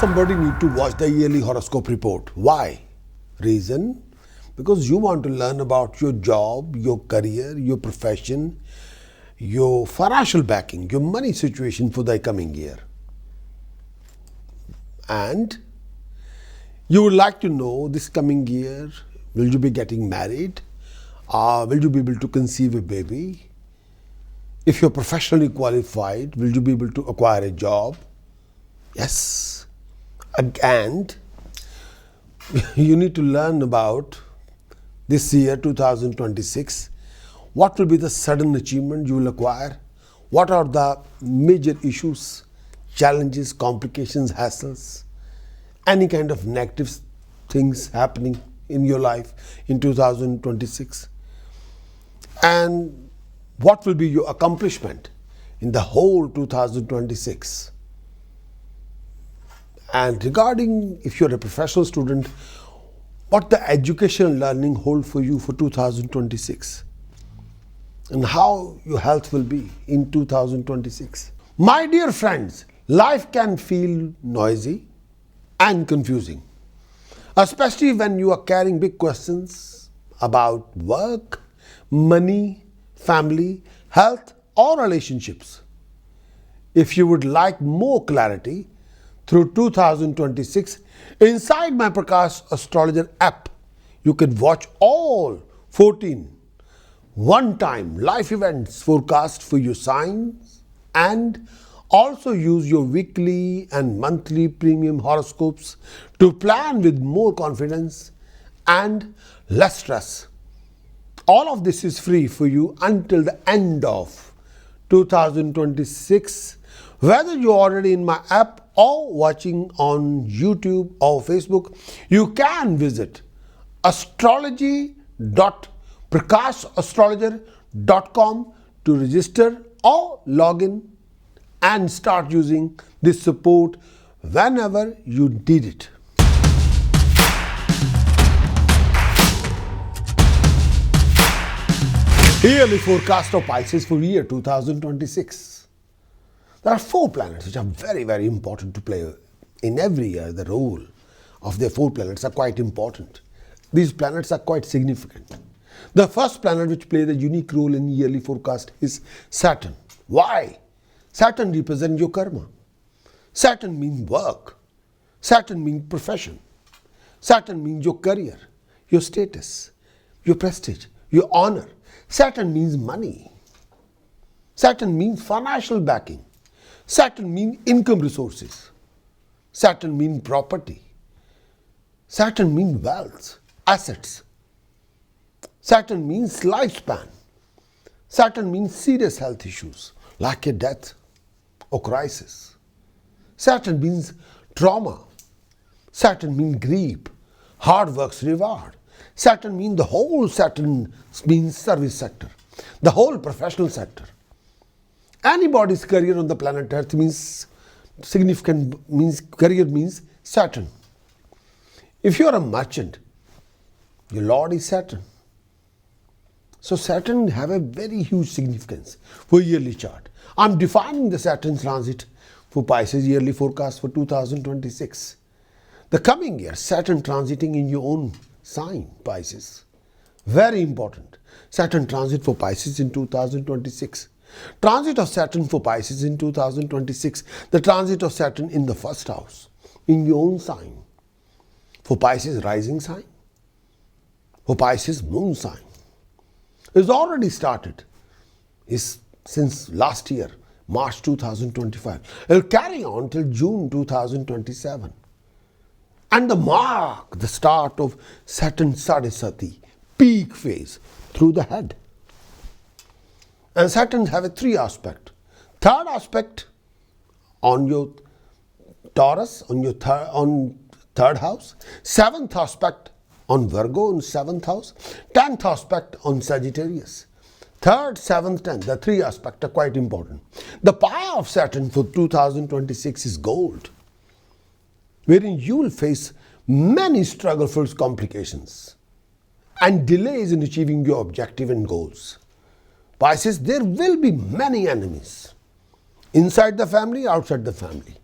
somebody need to watch the yearly horoscope report. Why? Reason? Because you want to learn about your job, your career, your profession, your financial backing, your money situation for the coming year. And you would like to know this coming year, will you be getting married? Will you be able to conceive a baby? If you're professionally qualified, will you be able to acquire a job? Yes. And you need to learn about this year 2026. What will be the sudden achievement you will acquire? What are the major issues, challenges, complications, hassles, any kind of negative things happening in your life in 2026? And what will be your accomplishment in the whole 2026? And regarding if you're a professional student, what the educational learning hold for you for 2026? And how your health will be in 2026. My dear friends, life can feel noisy and confusing, especially when you are carrying big questions about work, money, family, health, or relationships. If you would like more clarity through 2026, inside my Prakash Astrologer app, you can watch all 14 one-time life events forecast for your signs and also use your weekly and monthly premium horoscopes to plan with more confidence and less stress. All of this is free for you until the end of 2026. Whether you're already in my app or watching on YouTube or Facebook, you can visit astrology.prakashastrologer.com to register or log in and start using this support whenever you need it. Yearly forecast of Pisces for year 2026. There are 4 planets which are very, very important to play in every year. The role of the 4 planets are quite important. These planets are quite significant. The first planet which plays a unique role in yearly forecast is Saturn. Why? Saturn represents your karma. Saturn means work. Saturn means profession. Saturn means your career, your status, your prestige, your honor. Saturn means money. Saturn means financial backing. Saturn means income resources. Saturn means property. Saturn means wealth, assets. Saturn means lifespan. Saturn means serious health issues like a death or crisis. Saturn means trauma. Saturn means grief, hard work's reward. Saturn means the whole Saturn means service sector, the whole professional sector. Anybody's career on the planet Earth means significant, means career means Saturn. If you are a merchant, your lord is Saturn. So Saturn have a very huge significance for yearly chart. I'm defining the Saturn transit for Pisces yearly forecast for 2026. The coming year, Saturn transiting in your own sign, Pisces. Very important. Saturn transit for Pisces in 2026. Transit of Saturn for Pisces in 2026. The transit of Saturn in the first house, in your own sign. For Pisces rising sign. For Pisces moon sign. It's already started. It's since last year, March 2025. It'll carry on till June 2027. And the start of Saturn Sadhisati, peak phase through the head. And Saturn have a 3 aspect. Third aspect on your Taurus, on your third house. 7th aspect on Virgo in 7th house. 10th aspect on Sagittarius. 3rd, 7th, 10th, the 3 aspects are quite important. The power of Saturn for 2026 is gold, wherein you will face many struggle-ful complications and delays in achieving your objective and goals. Pisces, there will be many enemies, inside the family, outside the family.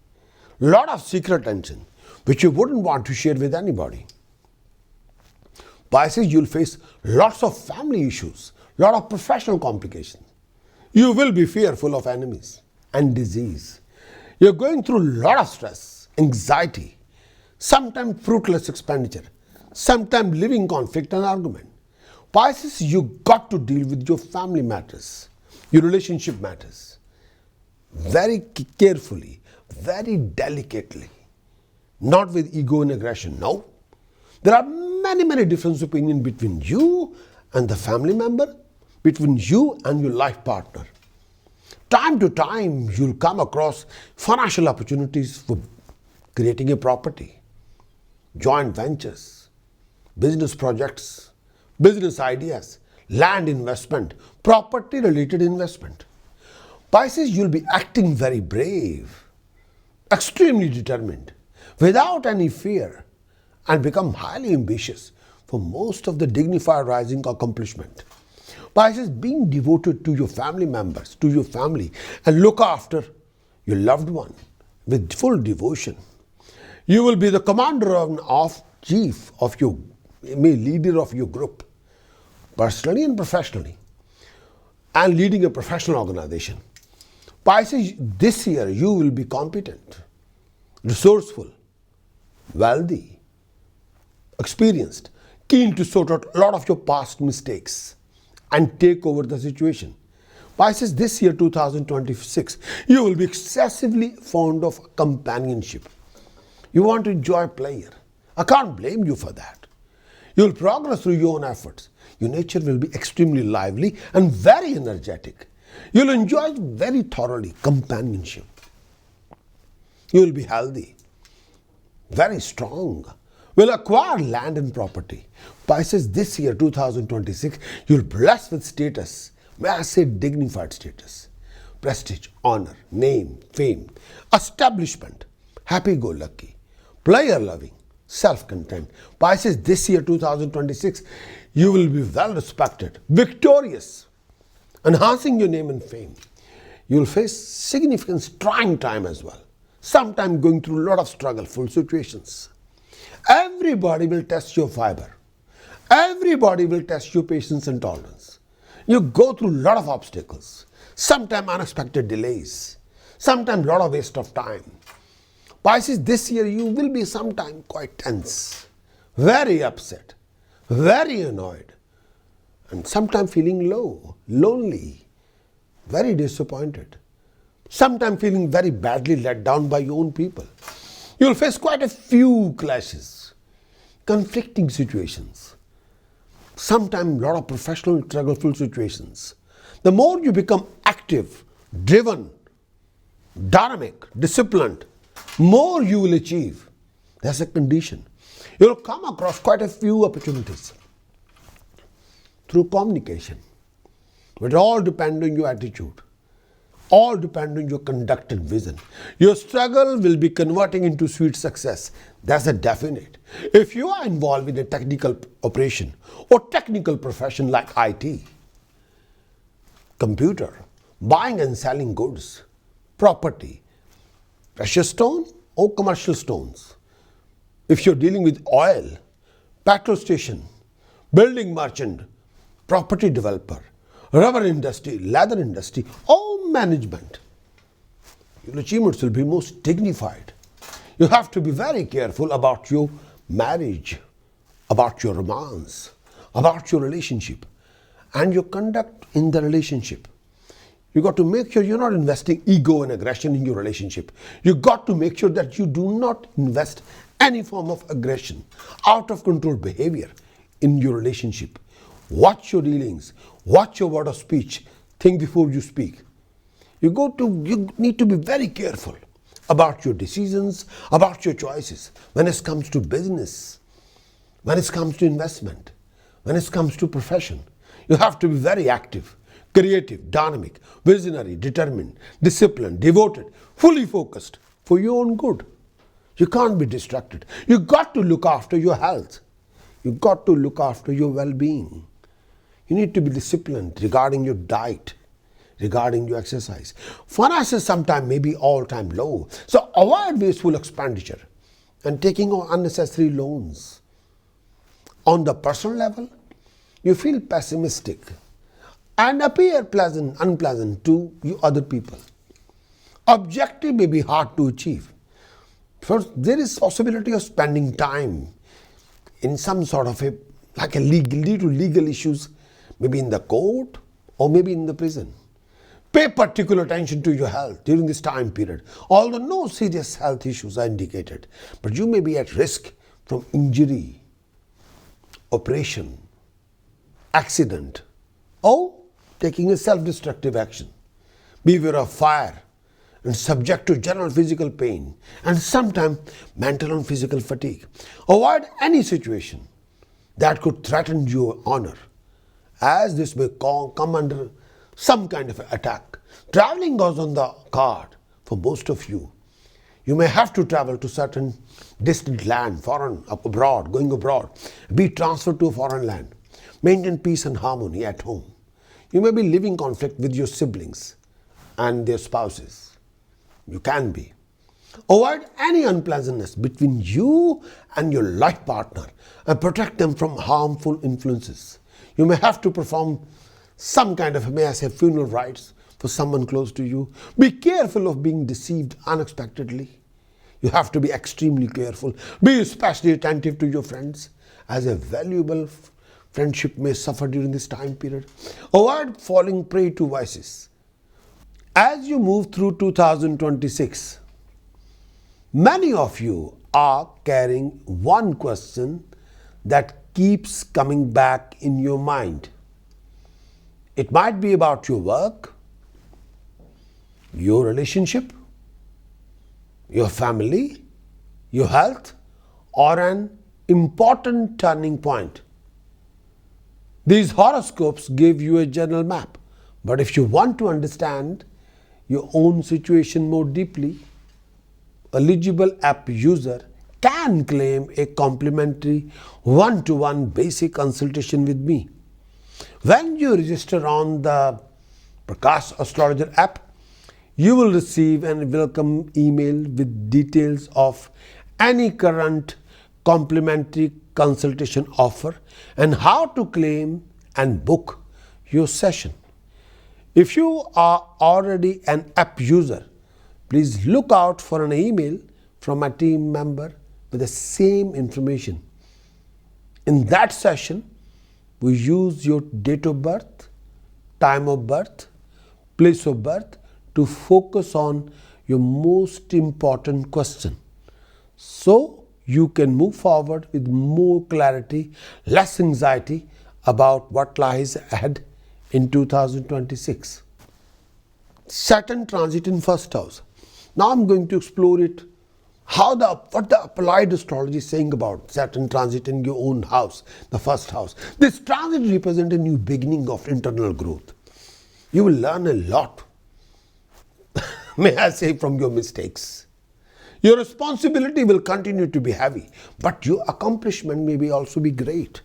lot of secret tension which you wouldn't want to share with anybody. Pisces, you'll face lots of family issues, lot of professional complications. You will be fearful of enemies and disease. You're going through a lot of stress, anxiety, sometimes fruitless expenditure, sometimes living conflict and argument. Pisces, you got to deal with your family matters, your relationship matters, very carefully, very delicately, not with ego and aggression. No. There are many different opinions between you and the family member, between you and your life partner. Time to time, you'll come across financial opportunities for creating a property, joint ventures, business projects, business ideas, land investment, property-related investment. Pisces, you'll be acting very brave, extremely determined, without any fear, and become highly ambitious for most of the dignified rising accomplishment. Pisces, being devoted to your family members, to your family, and look after your loved one with full devotion. You will be the commander of chief of your, leader of your group, personally and professionally, and leading a professional organization. Pisces, this year you will be competent, resourceful, wealthy, experienced, keen to sort out a lot of your past mistakes and take over the situation. Pisces, this year 2026, you will be excessively fond of companionship. You want to enjoy pleasure. I can't blame you for that. You will progress through your own efforts. Your nature will be extremely lively and very energetic. You will enjoy very thoroughly companionship. You will be healthy, very strong, will acquire land and property. Pisces, this year 2026, you will be blessed with status, may I say dignified status, prestige, honor, name, fame, establishment, happy-go-lucky, player-loving, self-content. Pisces, this year 2026, you will be well-respected, victorious, enhancing your name and fame. You will face significant trying time as well, sometimes going through a lot of struggleful situations. Everybody will test your fiber. Everybody will test your patience and tolerance. You go through a lot of obstacles, sometimes unexpected delays, sometimes a lot of waste of time. Pisces, this year you will be sometimes quite tense, very upset, very annoyed, and sometimes feeling low, lonely, very disappointed, sometimes feeling very badly let down by your own people. You will face quite a few clashes, conflicting situations, sometimes a lot of professional struggleful situations. The more you become active, driven, dynamic, disciplined, more you will achieve. That's a condition. You will come across quite a few opportunities through communication. But it all depends on your attitude. All depend on your conduct and vision. Your struggle will be converting into sweet success. That's a definite. If you are involved in a technical operation or technical profession like IT, computer, buying and selling goods, property, precious stone or commercial stones. If you're dealing with oil, petrol station, building merchant, property developer, rubber industry, leather industry, or management, your achievements will be most dignified. You have to be very careful about your marriage, about your romance, about your relationship, and your conduct in the relationship. You got to make sure you're not investing ego and aggression in your relationship. You got to make sure that you do not invest any form of aggression, out of control behavior in your relationship. Watch your dealings, watch your word of speech, think before you speak. You need to be very careful about your decisions, about your choices when it comes to business, when it comes to investment, when it comes to profession. You have to be very active, creative, dynamic, visionary, determined, disciplined, devoted, fully focused for your own good. You can't be distracted. You got to look after your health. You got to look after your well-being. You need to be disciplined regarding your diet, regarding your exercise. Finances sometimes may be all-time low. So avoid wasteful expenditure and taking on unnecessary loans. On the personal level, you feel pessimistic and appear unpleasant to you other people. Objective may be hard to achieve. First, there is possibility of spending time in some sort of due to legal issues, maybe in the court or maybe in the prison. Pay particular attention to your health during this time period. Although no serious health issues are indicated, but you may be at risk from injury, operation, accident, or taking a self-destructive action. Beware of fire and subject to general physical pain and sometimes mental and physical fatigue. Avoid any situation that could threaten your honor, as this may come under some kind of attack. Traveling goes on the card for most of you. You may have to travel to certain distant land, going abroad, be transferred to a foreign land. Maintain peace and harmony at home. You may be living conflict with your siblings and their spouses. You can be. Avoid any unpleasantness between you and your life partner and protect them from harmful influences. You may have to perform some kind of, funeral rites for someone close to you. Be careful of being deceived unexpectedly. You have to be extremely careful. Be especially attentive to your friends, as a valuable friendship may suffer during this time period. Avoid falling prey to vices. As you move through 2026, many of you are carrying one question that keeps coming back in your mind. It might be about your work, your relationship, your family, your health, or an important turning point. These horoscopes give you a general map, but if you want to understand your own situation more deeply, eligible app user can claim a complimentary one-to-one basic consultation with me. When you register on the Prakash Astrologer app, you will receive a welcome email with details of any current complimentary consultation offer and how to claim and book your session. If you are already an app user, please look out for an email from a team member with the same information. In that session, we use your date of birth, time of birth, place of birth to focus on your most important question, so you can move forward with more clarity, less anxiety about what lies ahead in 2026. Saturn transit in first house. Now I'm going to explore it, what the applied astrology is saying about Saturn transit in your own house, the first house. This transit represents a new beginning of internal growth. You will learn a lot, may I say, from your mistakes. Your responsibility will continue to be heavy, but your accomplishment may also be great.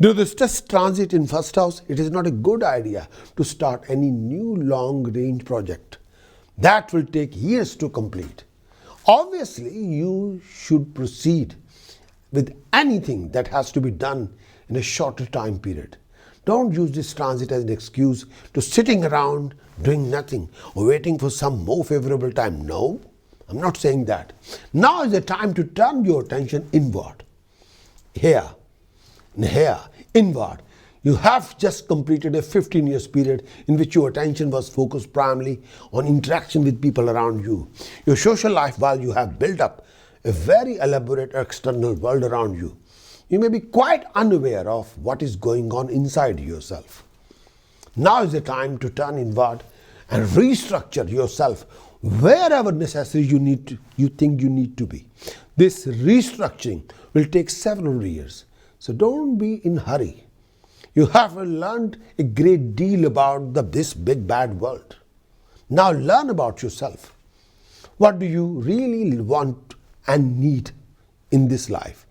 Due to this transit in first house, it is not a good idea to start any new long-range project that will take years to complete. Obviously, you should proceed with anything that has to be done in a shorter time period. Don't use this transit as an excuse to sitting around doing nothing or waiting for some more favorable time. No, I'm not saying that. Now is the time to turn your attention inward. Here, inward. You have just completed a 15 years period in which your attention was focused primarily on interaction with people around you. Your social life, while you have built up a very elaborate external world around you, you may be quite unaware of what is going on inside yourself. Now is the time to turn inward and restructure yourself wherever necessary you think you need to be. This restructuring will take several years, so don't be in a hurry. You have learned a great deal about this big bad world. Now learn about yourself. What do you really want and need in this life?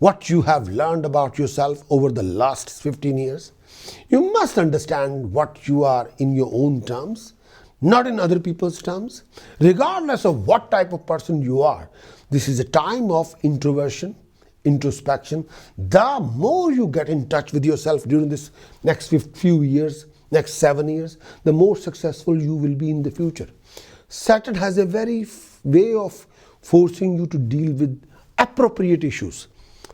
what you have learned about yourself over the last 15 years. You must understand what you are in your own terms, not in other people's terms. Regardless of what type of person you are, this is a time of introversion, introspection. The more you get in touch with yourself during this next few years, next 7 years, the more successful you will be in the future. Saturn has a very way of forcing you to deal with appropriate issues.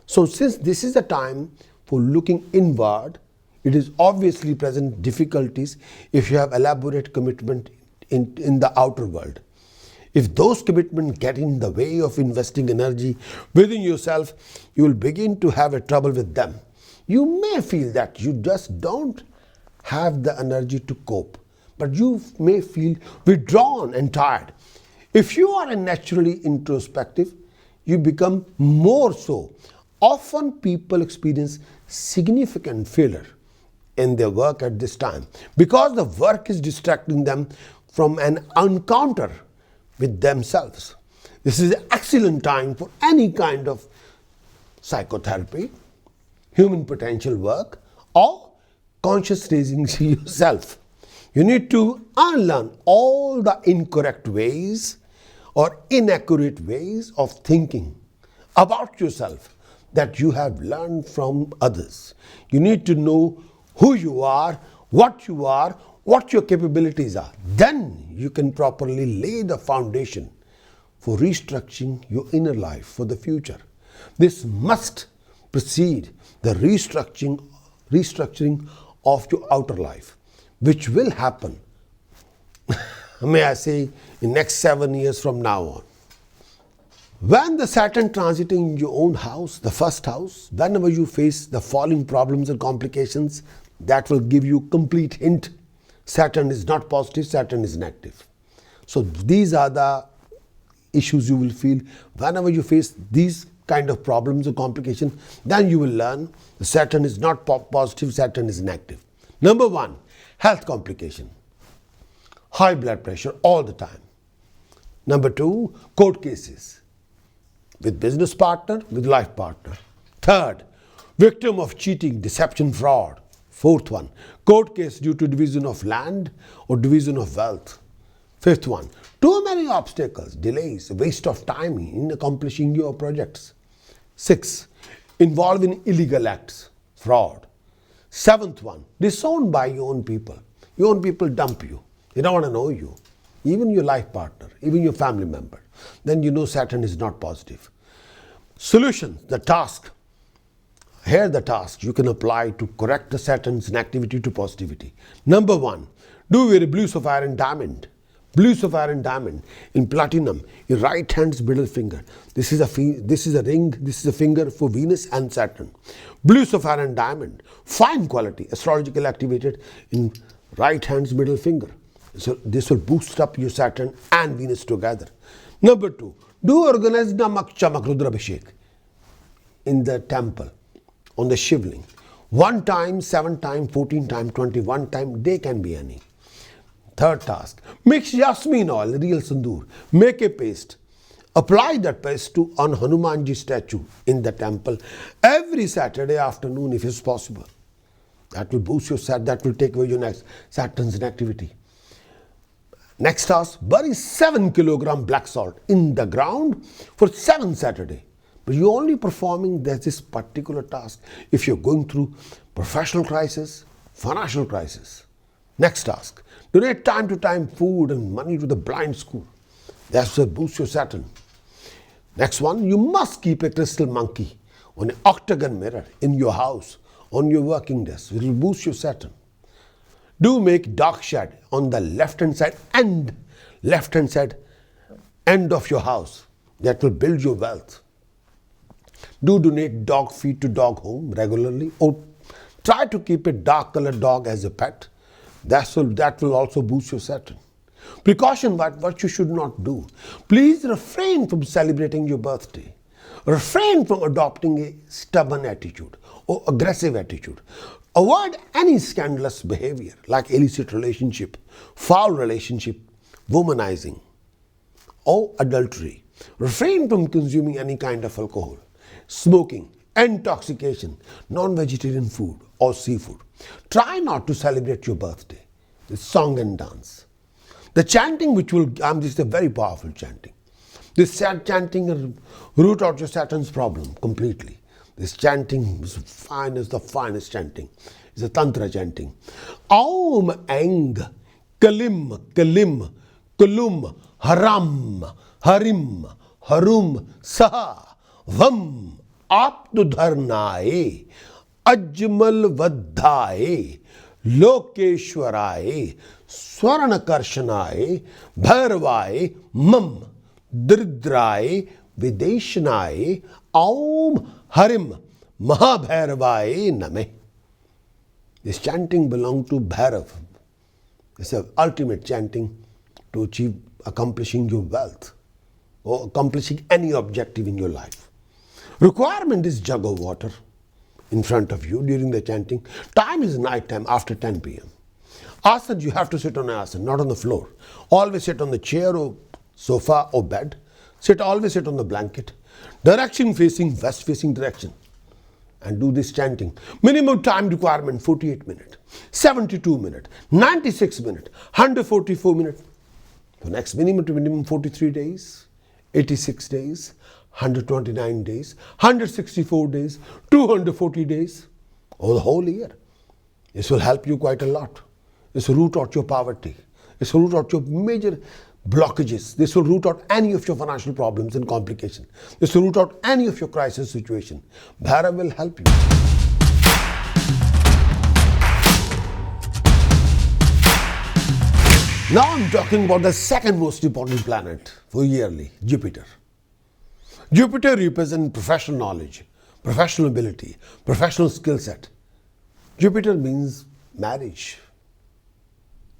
So since this is a time for looking inward, it is obviously present difficulties if you have elaborate commitment in the outer world. If those commitments get in the way of investing energy within yourself, you will begin to have a trouble with them. You may feel that you just don't have the energy to cope, but you may feel withdrawn and tired. If you are naturally introspective, you become more so. Often people experience significant failure in their work at this time because the work is distracting them from an encounter with themselves. This is an excellent time for any kind of psychotherapy, human potential work, or conscious raising yourself. You need to unlearn all the incorrect ways or inaccurate ways of thinking about yourself that you have learned from others. You need to know who you are, what your capabilities are. Then you can properly lay the foundation for restructuring your inner life for the future. This must precede the restructuring of your outer life, which will happen, may I say, in next 7 years from now on. When the Saturn transiting your own house, the first house, whenever you face the following problems and complications, that will give you complete hint. Saturn is not positive, Saturn is negative. So these are the issues you will feel whenever you face these kind of problems or complications. Then you will learn Saturn is not positive, Saturn is negative. Number 1, health complication. High blood pressure all the time. Number 2, court cases with business partner, with life partner. Third, victim of cheating, deception, fraud. Fourth one, court case due to division of land or division of wealth. Fifth one, too many obstacles, delays, waste of time in accomplishing your projects. 6, involved in illegal acts, fraud. 7th one, disowned by your own people. Your own people dump you. They don't want to know you. Even your life partner, even your family member. Then you know Saturn is not positive. Solution, the task. Here the task you can apply to correct the Saturn's inactivity to positivity. Number 1, do wear a blue sapphire and diamond. Blue sapphire and diamond in platinum, your right hand's middle finger. This is a ring, this is a finger for Venus and Saturn. Blue sapphire and diamond, fine quality, astrological activated in right hand's middle finger. So this will boost up your Saturn and Venus together. Number 2, do organize Namak Chamak Rudrabhishek in the temple, on the Shivling. 1 time, 7 time, 14 time, 21 time, they can be any. Third task, mix jasmine oil, real sindoor, make a paste. Apply that paste on Hanumanji statue in the temple every Saturday afternoon if it's possible. That will boost your Saturn, that will take away your next Saturn's inactivity. Next task, bury 7 kilogram black salt in the ground for 7 Saturday. But you're only performing this particular task if you're going through professional crisis, financial crisis. Next task, donate time to time food and money to the blind school. That will boost your Saturn. Next one, you must keep a crystal monkey on an octagon mirror in your house, on your working desk. It will boost your Saturn. Do make dark shade on the left-hand side end of your house. That will build your wealth. Do donate dog feed to dog home regularly, or try to keep a dark colored dog as a pet. That will also boost your Saturn. Precaution, what you should not do. Please refrain from celebrating your birthday. Refrain from adopting a stubborn attitude or aggressive attitude. Avoid any scandalous behavior like illicit relationship, foul relationship, womanizing, or adultery. Refrain from consuming any kind of alcohol, smoking, intoxication, non-vegetarian food or seafood. Try not to celebrate your birthday with song and dance. The chanting which will, this is a very powerful chanting. This chanting will root out your Saturn's problem completely. This chanting is the finest chanting. It's a tantra chanting. Aum Eng Kalim Kalim Kulum Haram Harim Harum Saha Vam Aptudharnaye Ajmal Vadhaye Lokeshwaraye Swaranakarshanaye Bhairavaye Mam Dridraye Videshanaye Aum Harim Mahabhairavaye Name. This chanting belongs to Bhairav. It's the ultimate chanting to achieve accomplishing your wealth or accomplishing any objective in your life. Requirement is jug of water in front of you during the chanting. Time is night time after 10 p.m. Asana, you have to sit on an asana, not on the floor. Always sit on the chair or sofa or bed. Always sit on the blanket. Direction facing west facing direction. And do this chanting. Minimum time requirement 48 minutes, 72 minutes, 96 minutes, 144 minutes. The next minimum to minimum 43 days, 86 days, 129 days, 164 days, 240 days, or the whole year. This will help you quite a lot. This will root out your poverty. This will root out your major blockages. This will root out any of your financial problems and complications. This will root out any of your crisis situation. Bhairav will help you. Now I'm talking about the second most important planet for yearly, Jupiter. Jupiter represents professional knowledge, professional ability, professional skill set. Jupiter means marriage.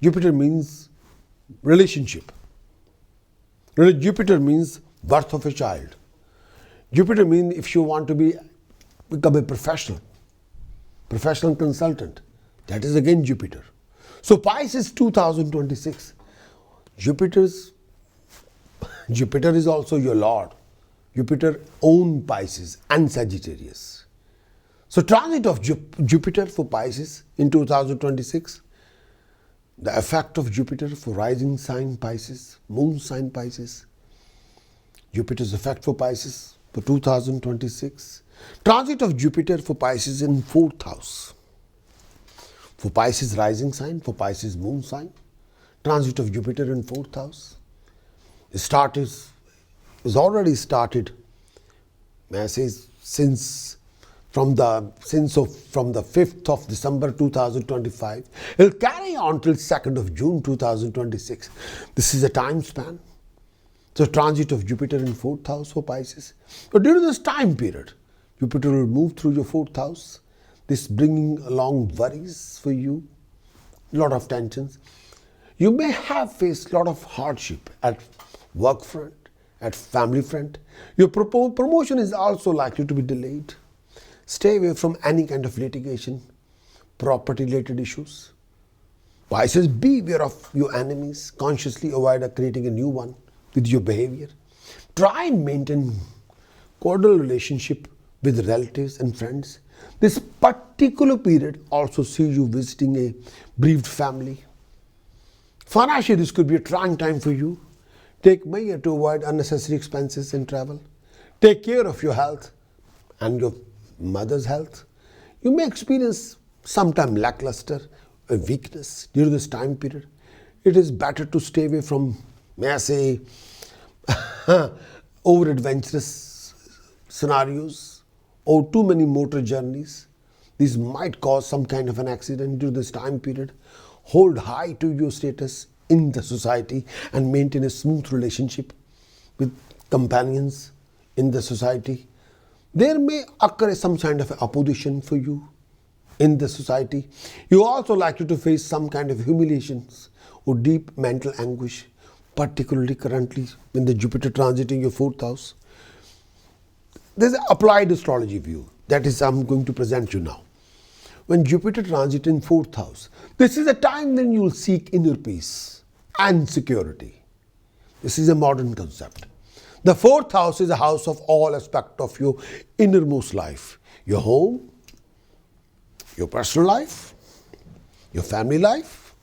Jupiter means relationship. Jupiter means birth of a child. Jupiter means if you want to become a professional consultant, that is again Jupiter. So Pisces 2026, Jupiter is also your Lord. Jupiter owns Pisces and Sagittarius. So transit of Jupiter for Pisces in 2026, the effect of Jupiter for rising sign Pisces, moon sign Pisces, Jupiter's effect for Pisces for 2026, transit of Jupiter for Pisces in 4th house, for Pisces rising sign, for Pisces moon sign, transit of Jupiter in 4th house. The start is already started, may I say, from the 5th of December 2025. It will carry on till 2nd of June 2026. This is a time span. So transit of Jupiter in 4th house for Pisces. But during this time period, Jupiter will move through your 4th house. This bringing along worries for you, a lot of tensions. You may have faced a lot of hardship at work front, at family front. Your promotion is also likely to be delayed. Stay away from any kind of litigation, property related issues. Pisces, beware of your enemies. Consciously avoid creating a new one with your behavior. Try and maintain cordial relationship with relatives and friends. This particular period also sees you visiting a bereaved family. Financially, this could be a trying time for you. Take measure to avoid unnecessary expenses in travel. Take care of your health and your mother's health. You may experience sometime lackluster, a weakness during this time period. It is better to stay away from, may I say, over adventurous scenarios or too many motor journeys. These might cause some kind of an accident during this time period. Hold high to your status in the society and maintain a smooth relationship with companions in the society. There may occur some kind of opposition for you in the society. You are also likely to face some kind of humiliations or deep mental anguish, particularly currently when the Jupiter transiting your 4th house. There's an applied astrology view. That is, I'm going to present you now. When Jupiter transit in 4th house, this is a time when you will seek inner peace and security. This is a modern concept. The fourth house is a house of all aspects of your innermost life. Your home, your personal life, your family life,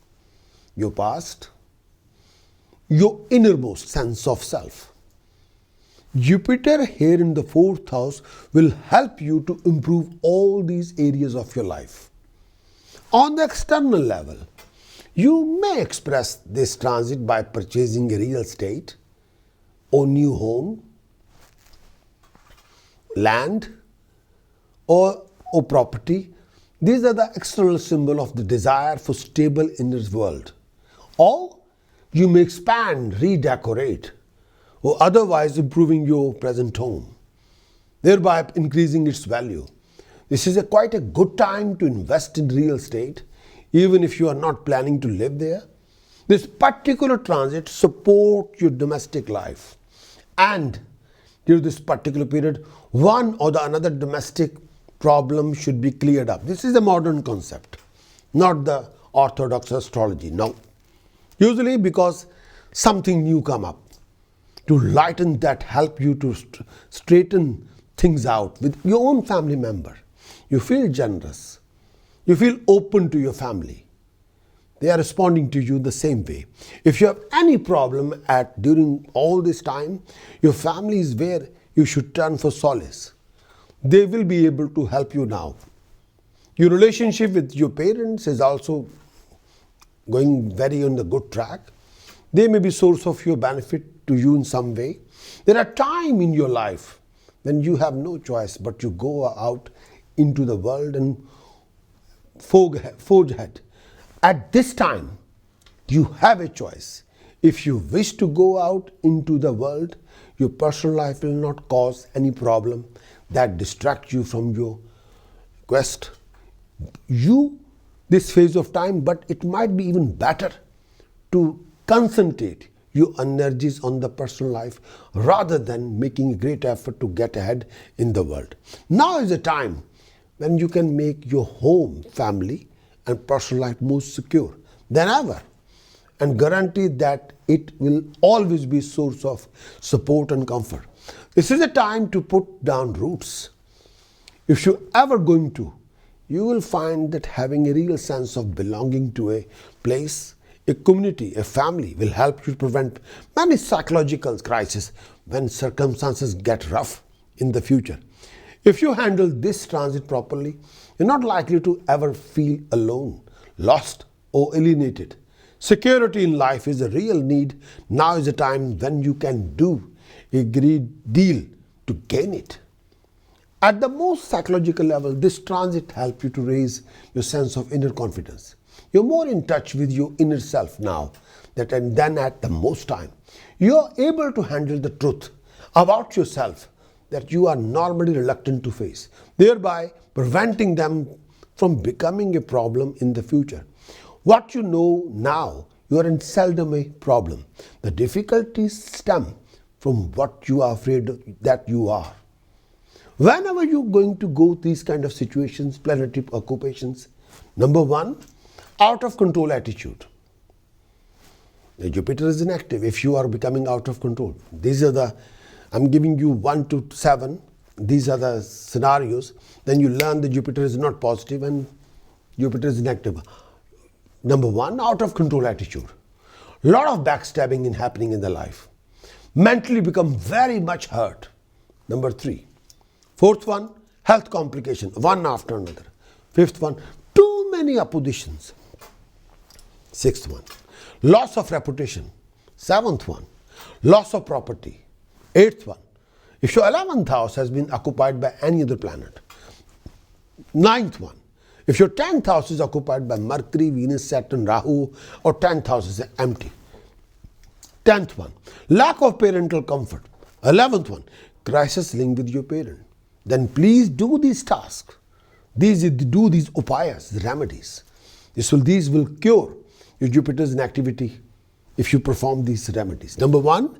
your past, your innermost sense of self. Jupiter here in the fourth house will help you to improve all these areas of your life. On the external level, you may express this transit by purchasing a real estate or new home, land, or property. These are the external symbol of the desire for stable inner world. Or you may expand, redecorate, or otherwise improving your present home, thereby increasing its value. This is quite a good time to invest in real estate, even if you are not planning to live there. This particular transit supports your domestic life, and during this particular period, one or the another domestic problem should be cleared up. This is a modern concept, not the orthodox astrology. No. Usually because something new come up to lighten that, help you to straighten things out with your own family member. You feel generous. You feel open to your family. They are responding to you the same way. If you have any problem during all this time, your family is where you should turn for solace. They will be able to help you now. Your relationship with your parents is also going very on the good track. They may be source of your benefit to you in some way. There are times in your life when you have no choice but you go out into the world and forge ahead. At this time, you have a choice. If you wish to go out into the world, your personal life will not cause any problem that distract you from your quest. This phase of time, but it might be even better to concentrate your energies on the personal life rather than making a great effort to get ahead in the world. Now is the time when you can make your home, family, and personal life more secure than ever, and guarantee that it will always be a source of support and comfort. This is a time to put down roots. If you're ever going to, you will find that having a real sense of belonging to a place, a community, a family will help you prevent many psychological crises when circumstances get rough in the future. If you handle this transit properly, you're not likely to ever feel alone, lost, or alienated. Security in life is a real need. Now is the time when you can do a great deal to gain it. At the most psychological level, this transit helps you to raise your sense of inner confidence. You're more in touch with your inner self now than at the most time. You're able to handle the truth about yourself that you are normally reluctant to face, thereby preventing them from becoming a problem in the future. What you know now, you are in seldom a problem. The difficulties stem from what you are afraid that you are. Whenever you're going to go these kind of situations, planetary occupations, number one, out of control attitude. The Jupiter is inactive if you are becoming out of control. I'm giving you 1 to 7. These are the scenarios. Then you learn that Jupiter is not positive and Jupiter is inactive. Number one, out of control attitude. A lot of backstabbing happening in the life. Mentally become very much hurt. Number 3. Fourth one, health complication, one after another. Fifth one, too many oppositions. Sixth one, loss of reputation. Seventh one, loss of property. Eighth one, if your 11th house has been occupied by any other planet. Ninth one, if your 10th house is occupied by Mercury, Venus, Saturn, Rahu, or 10th house is empty. 10th one, lack of parental comfort. 11th one, crisis linked with your parent. Then please do these tasks. Do these upayas, remedies. These will cure your Jupiter's inactivity if you perform these remedies. Number one,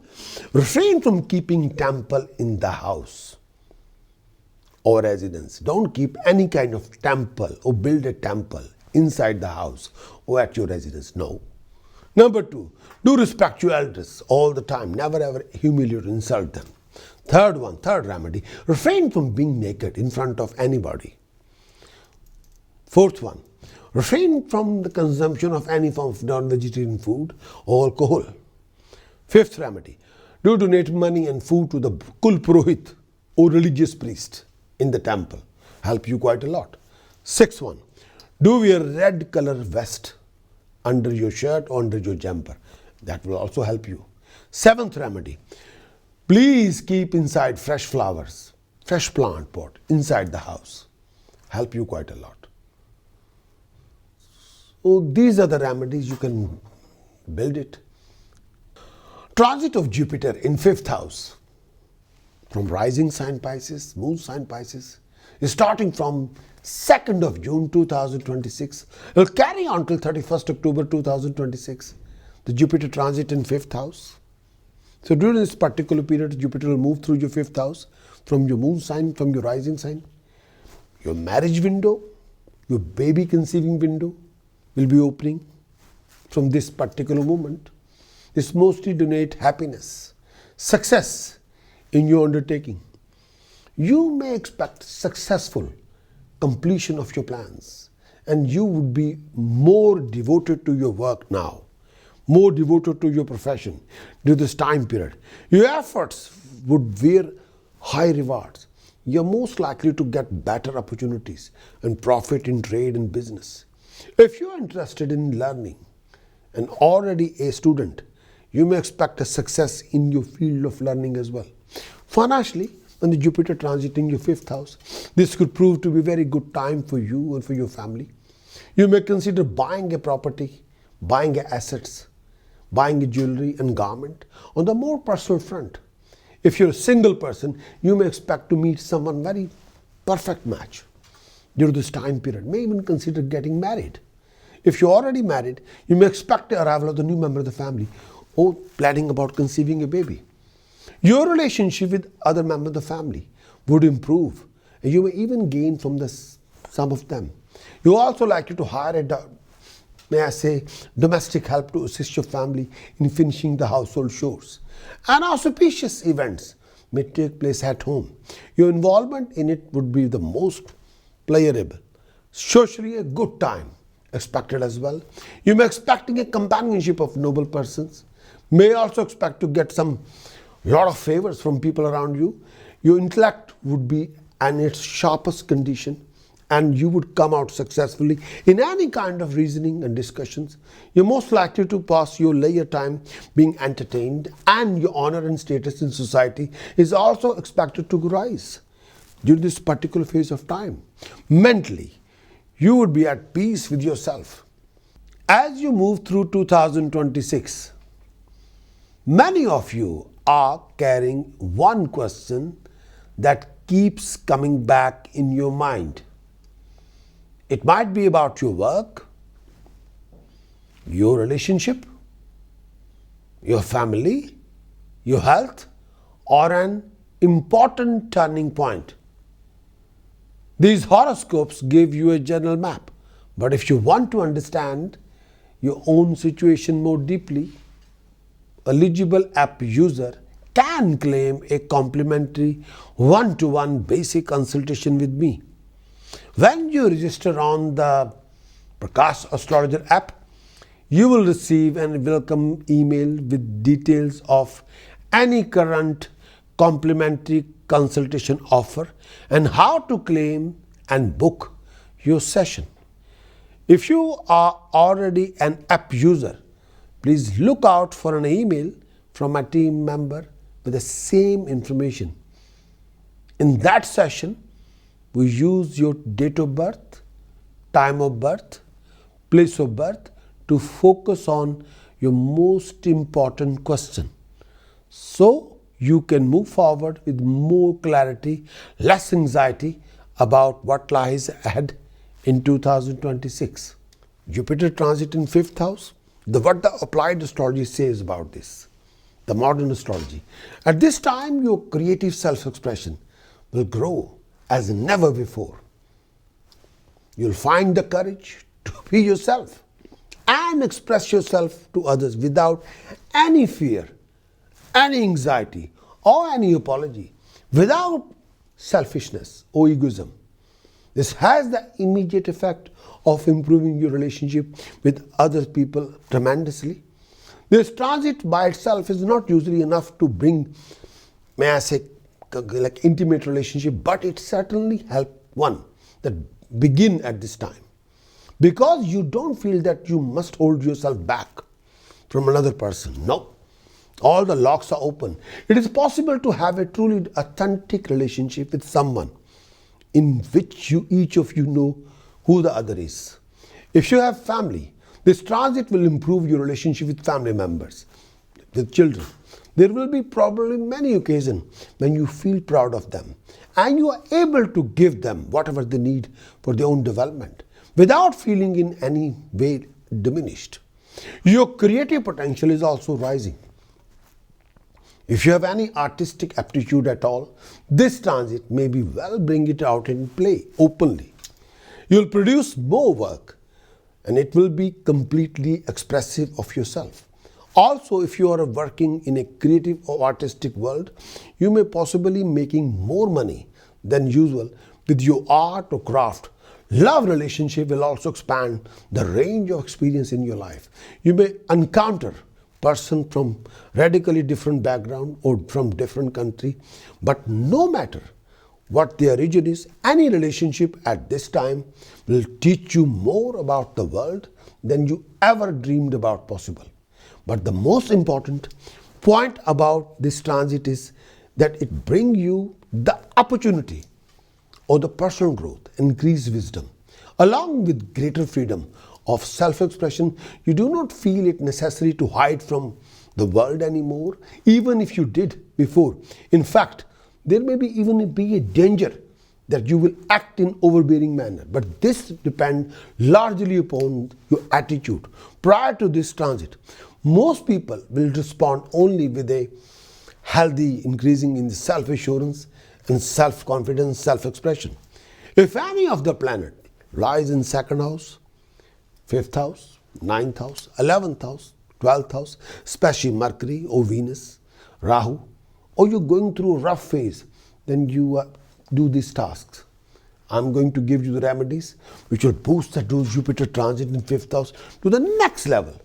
refrain from keeping temple in the house or residence. Don't keep any kind of temple or build a temple inside the house or at your residence. No. Number 2, do respect your elders all the time. Never ever humiliate or insult them. Third remedy, refrain from being naked in front of anybody. Fourth one, refrain from the consumption of any form of non-vegetarian food or alcohol. Fifth remedy, do donate money and food to the Kul Purohit or religious priest in the temple. Help you quite a lot. Sixth one, do wear red color vest under your shirt or under your jumper. That will also help you. Seventh remedy, please keep inside fresh flowers, fresh plant pot inside the house. Help you quite a lot. So these are the remedies, you can build it. Transit of Jupiter in 5th house from rising sign Pisces, moon sign Pisces, is starting from 2nd of June 2026. It will carry on till 31st October 2026. The Jupiter transit in 5th house. So during this particular period, Jupiter will move through your 5th house from your moon sign, from your rising sign. Your marriage window, your baby conceiving window will be opening from this particular moment. This mostly denotes happiness, success in your undertaking. You may expect successful completion of your plans, and you would be more devoted to your work now, more devoted to your profession during this time period. Your efforts would bear high rewards. You're most likely to get better opportunities and profit in trade and business. If you're interested in learning and already a student, you may expect a success in your field of learning as well. Financially, when the Jupiter transiting your 5th house, this could prove to be a very good time for you and for your family. You may consider buying a property, buying assets, buying a jewelry and garment. On the more personal front, if you're a single person, you may expect to meet someone very perfect match during this time period. May even consider getting married. If you're already married, you may expect the arrival of the new member of the family or planning about conceiving a baby. Your relationship with other members of the family would improve, and you may even gain from some of them. You also likely to hire domestic help to assist your family in finishing the household chores. And auspicious events may take place at home. Your involvement in it would be the most pleasurable. Socially, a good time expected as well. You may expecting a companionship of noble persons. May also expect to get some lot of favors from people around you. Your intellect would be in its sharpest condition, and you would come out successfully in any kind of reasoning and discussions. You're most likely to pass your leisure time being entertained, and your honor and status in society is also expected to rise during this particular phase of time. Mentally, you would be at peace with yourself. As you move through 2026, many of you are carrying one question that keeps coming back in your mind. It might be about your work, your relationship, your family, your health, or an important turning point. These horoscopes give you a general map, but if you want to understand your own situation more deeply, eligible app user can claim a complimentary one-to-one basic consultation with me. When you register on the Prakash Astrologer app, you will receive a welcome email with details of any current complimentary consultation offer and how to claim and book your session. If you are already an app user, please look out for an email from a team member with the same information. In that session, we use your date of birth, time of birth, place of birth to focus on your most important question, so you can move forward with more clarity, less anxiety about what lies ahead in 2026. Jupiter transit in 5th house. What the applied astrology says about this, the modern astrology. At this time, your creative self-expression will grow as never before. You'll find the courage to be yourself and express yourself to others without any fear, any anxiety, or any apology, without selfishness or egoism. This has the immediate effect of improving your relationship with other people tremendously. This transit by itself is not usually enough to bring, may I say, like intimate relationship, but it certainly helps one that begin at this time. Because you don't feel that you must hold yourself back from another person. No. All the locks are open. It is possible to have a truly authentic relationship with someone in which each of you know who the other is. If you have family, this transit will improve your relationship with family members, with children. There will be probably many occasions when you feel proud of them and you are able to give them whatever they need for their own development without feeling in any way diminished. Your creative potential is also rising. If you have any artistic aptitude at all, this transit may be well bring it out in play openly. You will produce more work and it will be completely expressive of yourself. Also, if you are working in a creative or artistic world, you may possibly making more money than usual with your art or craft. Love relationship will also expand the range of experience in your life. You may encounter person from radically different background or from different country, but no matter what their origin is, any relationship at this time will teach you more about the world than you ever dreamed about possible. But the most important point about this transit is that it brings you the opportunity or the personal growth, increased wisdom, along with greater freedom of self-expression. You do not feel it necessary to hide from the world anymore, even if you did before. In fact, there may be even be a danger that you will act in overbearing manner. But this depends largely upon your attitude. Prior to this transit, most people will respond only with a healthy increasing in self-assurance and self-confidence, self-expression. If any of the planet lies in second house, 5th house, 9th house, 11th house, 12th house, especially Mercury or Venus, Rahu, or you're going through a rough phase, then you do these tasks. I'm going to give you the remedies which will boost the Jupiter transit in 5th house to the next level.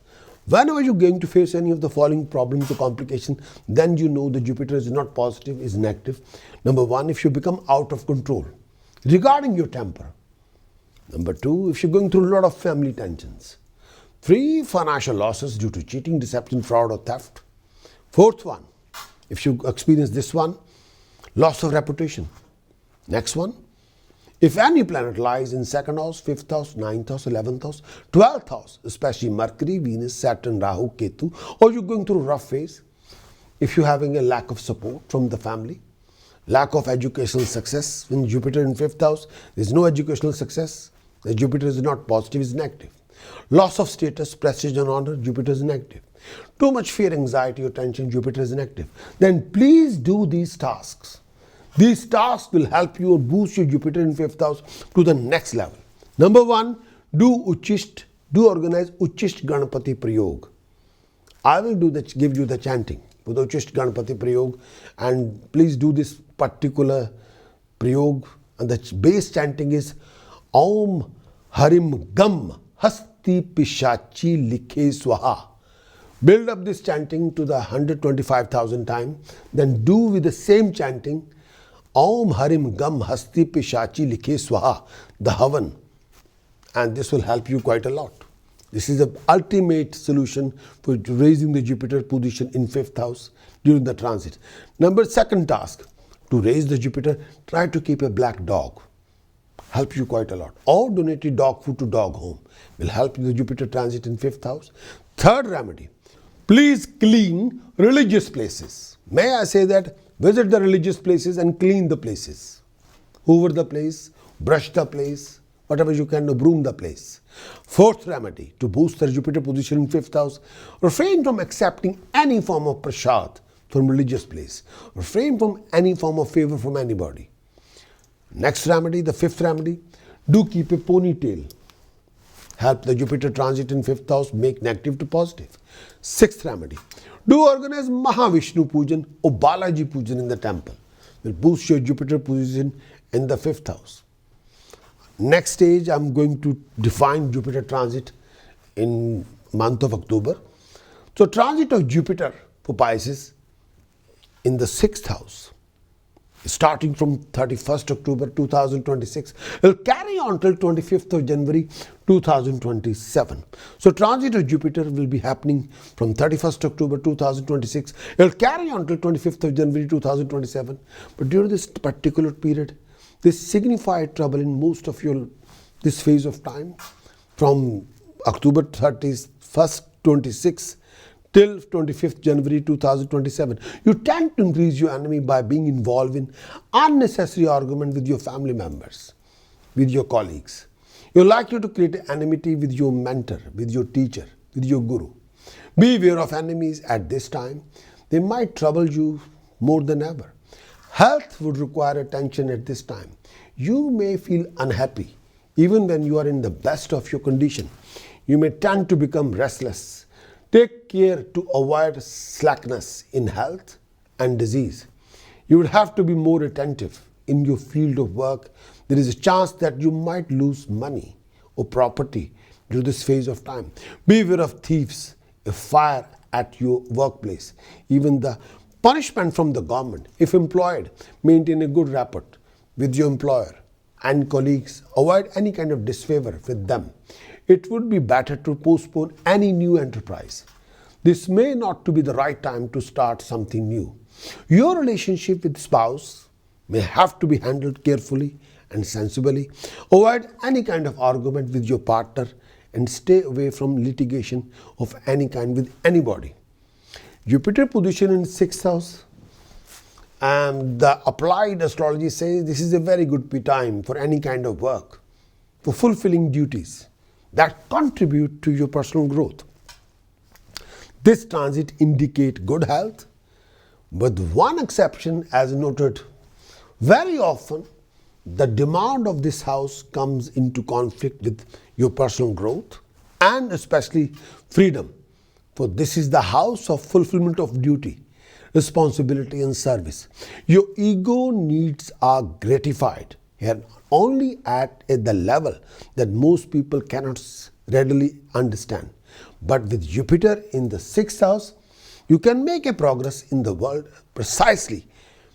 Whenever you're going to face any of the following problems or complications, then you know that Jupiter is not positive, is negative. Number one, if you become out of control regarding your temper. Number two, if you're going through a lot of family tensions. 3, financial losses due to cheating, deception, fraud or theft. 4th one, if you experience this one, loss of reputation. Next one, if any planet lies in 2nd house, 5th house, 9th house, 11th house, 12th house, especially Mercury, Venus, Saturn, Rahu, Ketu, or you're going through a rough phase, if you're having a lack of support from the family, lack of educational success, when Jupiter in 5th house, there's no educational success, the Jupiter is not positive, is negative. Loss of status, prestige and honor, Jupiter is negative. Too much fear, anxiety or tension, Jupiter is negative. Then please do these tasks. These tasks will help you boost your Jupiter in 5th house to the next level. Number 1, do organize Uchist Ganapati Prayog. I will give you the chanting for the Uchist Ganapati Prayog, and please do this particular Prayog, and the base chanting is Om Harim Gam Hasti Pishachi Likhe Swaha. Build up this chanting to the 125,000 times, then do with the same chanting Om Harim Gam Hasti Pishachi Likhe Swaha, the Havan, and this will help you quite a lot. This is the ultimate solution for raising the Jupiter position in 5th house during the transit. Second task, to raise the Jupiter, try to keep a black dog. Help you quite a lot. Or donate your dog food to dog home. Will help the Jupiter transit in 5th house. Third remedy, please clean religious places. May I say that? Visit the religious places and clean the places. Hoover the place, brush the place, whatever you can do, broom the place. 4th remedy, to boost the Jupiter position in 5th house, refrain from accepting any form of prasad from religious place. Refrain from any form of favor from anybody. Next remedy, the 5th remedy, do keep a ponytail. Help the Jupiter transit in 5th house make negative to positive. 6th remedy. Do organize Mahavishnu Pujan or Balaji Pujan in the temple. Will boost your Jupiter position in the 5th house. Next stage, I'm going to define Jupiter transit in month of October. So transit of Jupiter for Pisces in the 6th house, starting from 31st October 2026, will carry on till 25th of January 2027. So transit of Jupiter will be happening from 31st October 2026. It will carry on till 25th of January 2027. But during this particular period, this signified trouble in most of this phase of time, from October 31st, 26 till 25th January 2027. You tend to increase your enemy by being involved in unnecessary argument with your family members, with your colleagues. You're likely to create enmity with your mentor, with your teacher, with your guru. Beware of enemies at this time. They might trouble you more than ever. Health would require attention at this time. You may feel unhappy even when you are in the best of your condition. You may tend to become restless. Take care to avoid slackness in health and disease. You would have to be more attentive in your field of work. There is a chance that you might lose money or property during this phase of time. Beware of thieves, a fire at your workplace, even the punishment from the government. If employed, maintain a good rapport with your employer and colleagues. Avoid any kind of disfavor with them. It would be better to postpone any new enterprise. This may not to be the right time to start something new. Your relationship with spouse may have to be handled carefully and sensibly. Avoid any kind of argument with your partner and stay away from litigation of any kind with anybody. Jupiter position in 6th house, and the applied astrology says this is a very good time for any kind of work, for fulfilling duties that contribute to your personal growth. This transit indicates good health, with one exception as noted. Very often, the demand of this house comes into conflict with your personal growth and especially freedom. For this is the house of fulfillment of duty, responsibility and service. Your ego needs are gratified here only at the level that most people cannot readily understand. But with Jupiter in the 6th house, you can make a progress in the world precisely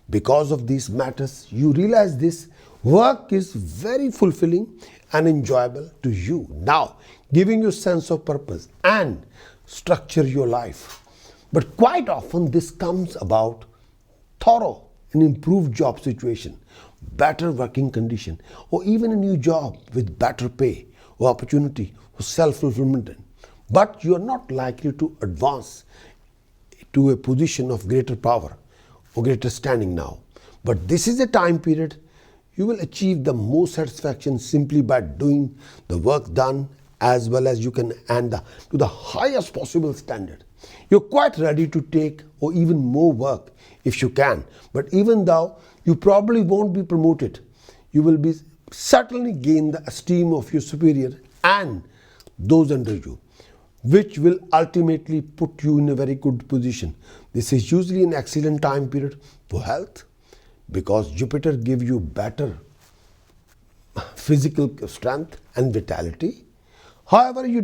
because of these matters. You realize this work is very fulfilling and enjoyable to you now, giving you a sense of purpose and structure your life. But quite often this comes about thorough and improved job situation, better working condition, or even a new job with better pay or opportunity for self-fulfillment. But you are not likely to advance to a position of greater power or greater standing now. But this is a time period you will achieve the most satisfaction simply by doing the work done as well as you can and to the highest possible standard. You're quite ready to take or even more work if you can. But even though you probably won't be promoted, you will be certainly gain the esteem of your superior and those under you, which will ultimately put you in a very good position. This is usually an excellent time period for health because Jupiter gives you better physical strength and vitality. However, you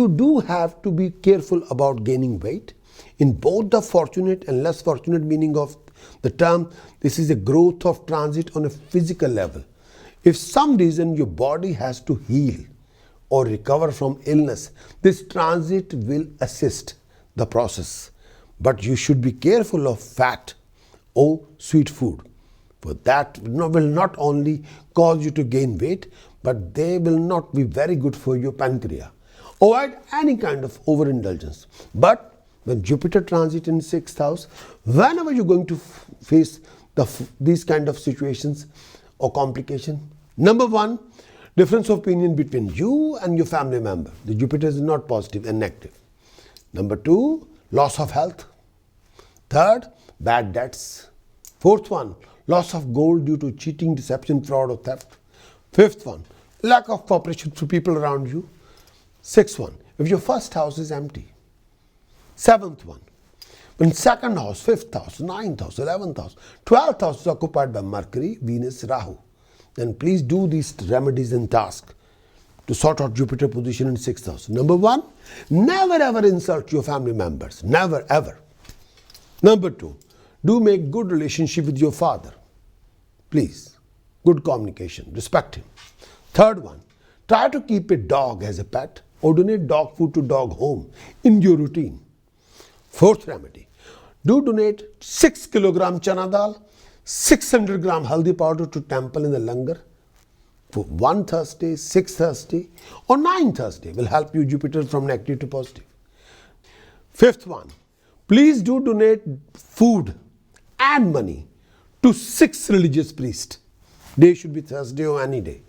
do have to be careful about gaining weight. In both the fortunate and less fortunate meaning of the term, this is a growth of transit on a physical level. If some reason your body has to heal or recover from illness, this transit will assist the process. But you should be careful of fat or sweet food, for that will not only cause you to gain weight, but they will not be very good for your pancreas. Avoid any kind of overindulgence. But when Jupiter transit in 6th house, whenever you're going to face these kind of situations or complication, number one, difference of opinion between you and your family member. The Jupiter is not positive and negative. Number two, loss of health. Third, bad debts. Fourth one, loss of gold due to cheating, deception, fraud or theft. Fifth one, lack of cooperation from people around you. Sixth one, if your first house is empty. Seventh one, when second house, fifth house, ninth house, 11th house, 12th house is occupied by Mercury, Venus, Rahu, then please do these remedies and tasks to sort out Jupiter position in 6th house. Number one, never ever insult your family members. Never ever. Number two, do make good relationship with your father. Please, good communication, respect him. Third one, try to keep a dog as a pet or donate dog food to dog home in your routine. Fourth remedy, do donate 6 kilogram chana dal, 600 gram haldi powder to temple in the langar for 1 Thursday, 6 Thursday or 9 Thursday will help you Jupiter from negative to positive. Fifth one, please do donate food and money to 6 religious priests. Day should be Thursday or any day.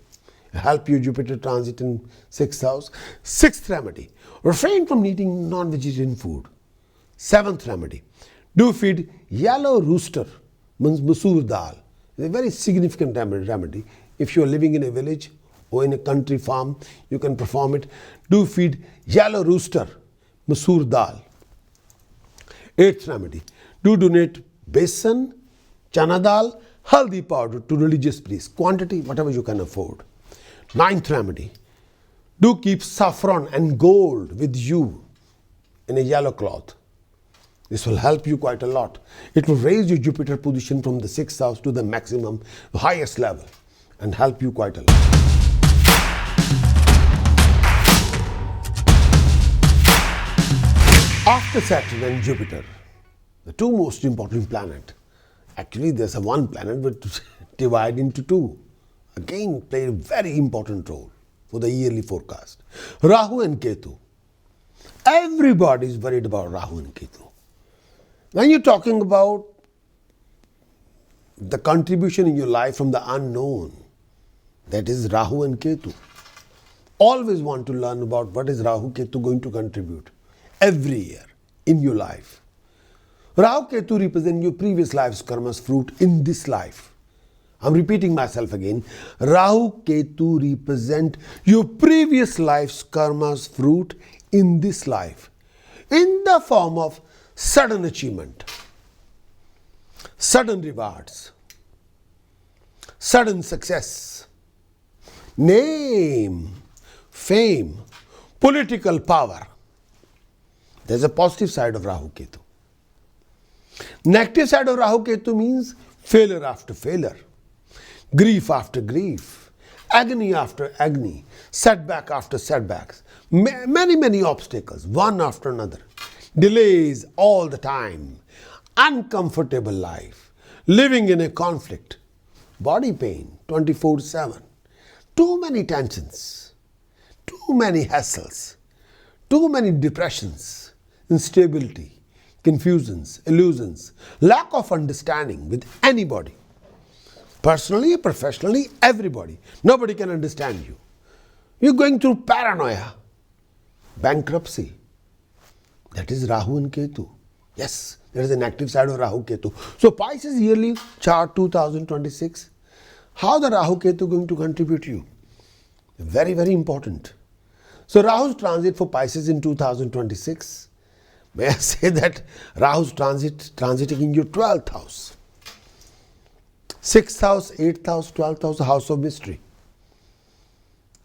Help you Jupiter transit in 6th house. Sixth remedy, refrain from eating non-vegetarian food. Seventh remedy, do feed yellow rooster, masoor dal. It's a very significant remedy. If you are living in a village or in a country farm, you can perform it. Do feed yellow rooster, masoor dal. Eighth remedy, do donate besan, chana dal, haldi powder to religious priests. Quantity, whatever you can afford. Ninth remedy, do keep saffron and gold with you in a yellow cloth. This will help you quite a lot. It will raise your Jupiter position from the 6th house to the maximum, highest level and help you quite a lot. After Saturn and Jupiter, the two most important planets, actually there's a one planet but divided into two, again play a very important role for the yearly forecast. Rahu and Ketu. Everybody is worried about Rahu and Ketu. When you're talking about the contribution in your life from the unknown, that is Rahu and Ketu. Always want to learn about what is Rahu Ketu going to contribute every year in your life. Rahu Ketu represent your previous life's karma's fruit in this life. I'm repeating myself again. Rahu Ketu represent your previous life's karma's fruit in this life in the form of sudden achievement, sudden rewards, sudden success, name, fame, political power. There's a positive side of Rahu Ketu. Negative side of Rahu Ketu means failure after failure, grief after grief, agony after agony, setback after setbacks, many obstacles, one after another. Delays all the time, uncomfortable life, living in a conflict, body pain 24/7, too many tensions, too many hassles, too many depressions, instability, confusions, illusions, lack of understanding with anybody. Personally, professionally, everybody. Nobody can understand you. You're going through paranoia, bankruptcy. That is Rahu and Ketu. Yes, there is an active side of Rahu Ketu. So Pisces yearly chart 2026. How the Rahu Ketu going to contribute to you? Very, very important. So Rahu's transit for Pisces in 2026. May I say that Rahu's transiting in your 12th house. 6th house, 8th house, 12th house, house of mystery.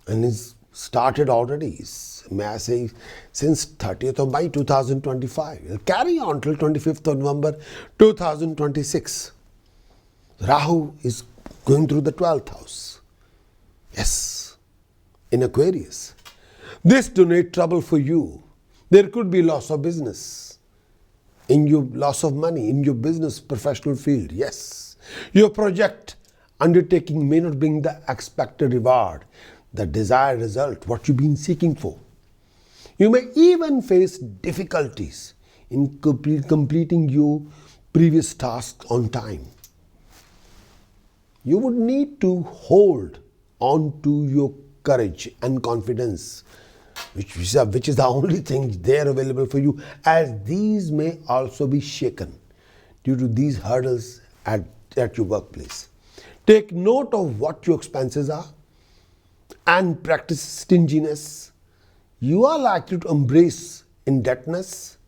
And it's started already, may I say, since 30th of May 2025. It'll carry on till 25th of November 2026. Rahu is going through the 12th house. Yes, in Aquarius. This donate trouble for you. There could be loss of business, in your loss of money, in your business professional field. Yes, your project undertaking may not bring the expected reward, the desired result, what you've been seeking for. You may even face difficulties in completing your previous tasks on time. You would need to hold on to your courage and confidence, which is the only thing there available for you, as these may also be shaken due to these hurdles at your workplace. Take note of what your expenses are and practice stinginess. You are likely to embrace indebtedness.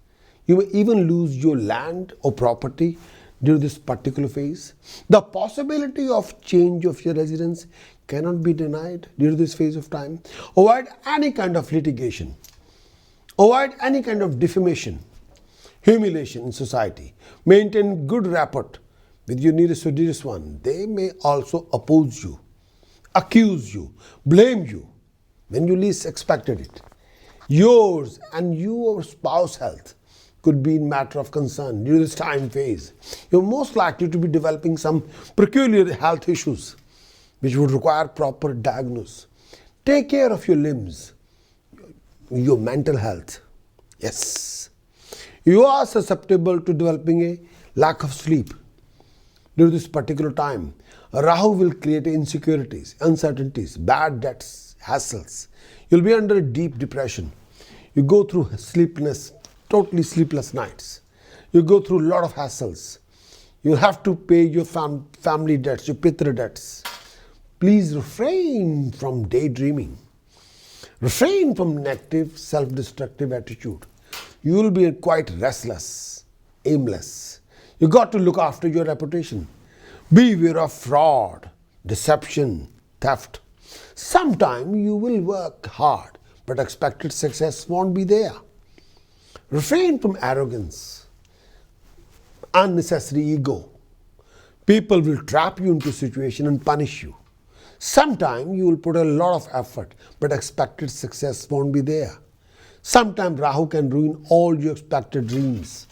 You may even lose your land or property during this particular phase. The possibility of change of your residence cannot be denied during this phase of time. Avoid any kind of litigation. Avoid any kind of defamation, humiliation in society. Maintain good rapport with your nearest or dearest one. They may also oppose you, accuse you, blame you when you least expected it. Yours and your spouse's health could be a matter of concern during this time phase. You're most likely to be developing some peculiar health issues which would require proper diagnosis. Take care of your limbs, your mental health. Yes. You are susceptible to developing a lack of sleep during this particular time. Rahu will create insecurities, uncertainties, bad debts, hassles. You'll be under a deep depression. You go through sleeplessness, totally sleepless nights. You go through a lot of hassles. You have to pay your family debts, your pitra debts. Please refrain from daydreaming. Refrain from negative, self-destructive attitude. You will be quite restless, aimless. You got to look after your reputation. Beware of fraud, deception, theft. Sometime you will work hard, but expected success won't be there. Refrain from arrogance, unnecessary ego. People will trap you into a situation and punish you. Sometime you will put a lot of effort, but expected success won't be there. Sometimes Rahu can ruin all your expected dreams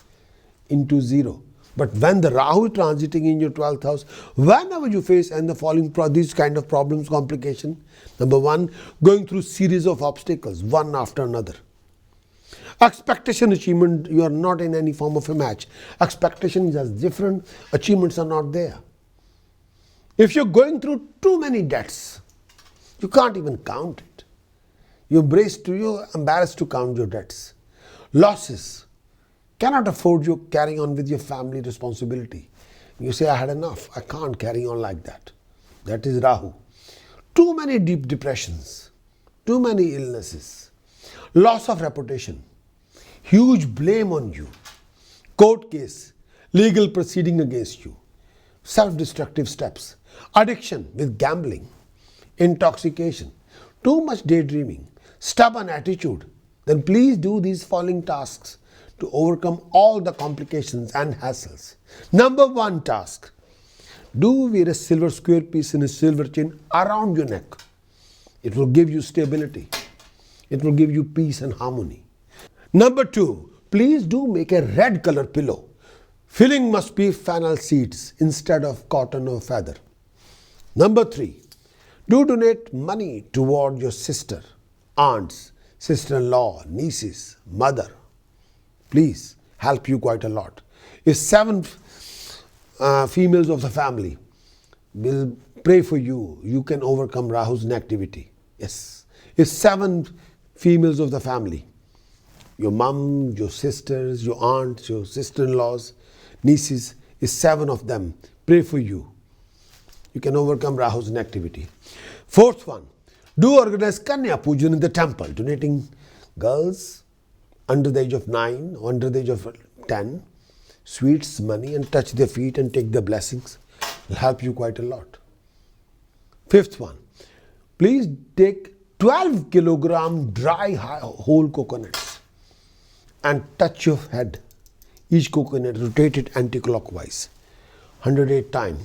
into zero. But when the Rahu is transiting in your 12th house, whenever you face and the following these kind of problems, complication, number one, going through series of obstacles, one after another. Expectation achievement, you are not in any form of a match. Expectation is as different, achievements are not there. If you're going through too many debts, you can't even count it. You're embarrassed to count your debts. Losses, cannot afford you carrying on with your family responsibility. You say, I had enough, I can't carry on like that. That is Rahu. Too many deep depressions, too many illnesses, loss of reputation, huge blame on you, court case, legal proceeding against you, self-destructive steps, addiction with gambling, intoxication, too much daydreaming, stubborn attitude, then please do these following tasks to overcome all the complications and hassles. Number one task, do wear a silver square piece in a silver chain around your neck. It will give you stability. It will give you peace and harmony. Number two, please do make a red color pillow. Filling must be fennel seeds instead of cotton or feather. Number three, do donate money toward your sister, aunts, sister-in-law, nieces, mother. Please help you quite a lot. If 7 females of the family will pray for you, you can overcome Rahu's negativity. Yes. If 7 females of the family, your mom, your sisters, your aunts, your sister-in-laws, nieces, if 7 of them pray for you, you can overcome Rahu's negativity. Fourth one, do organize Kanya Pujan in the temple, donating girls under the age of 9 or under the age of 10, sweets, money, and touch their feet and take the blessings. Will help you quite a lot. Fifth one, please take 12 kilogram dry whole coconuts and touch your head. Each coconut, rotate it anti-clockwise 108 times.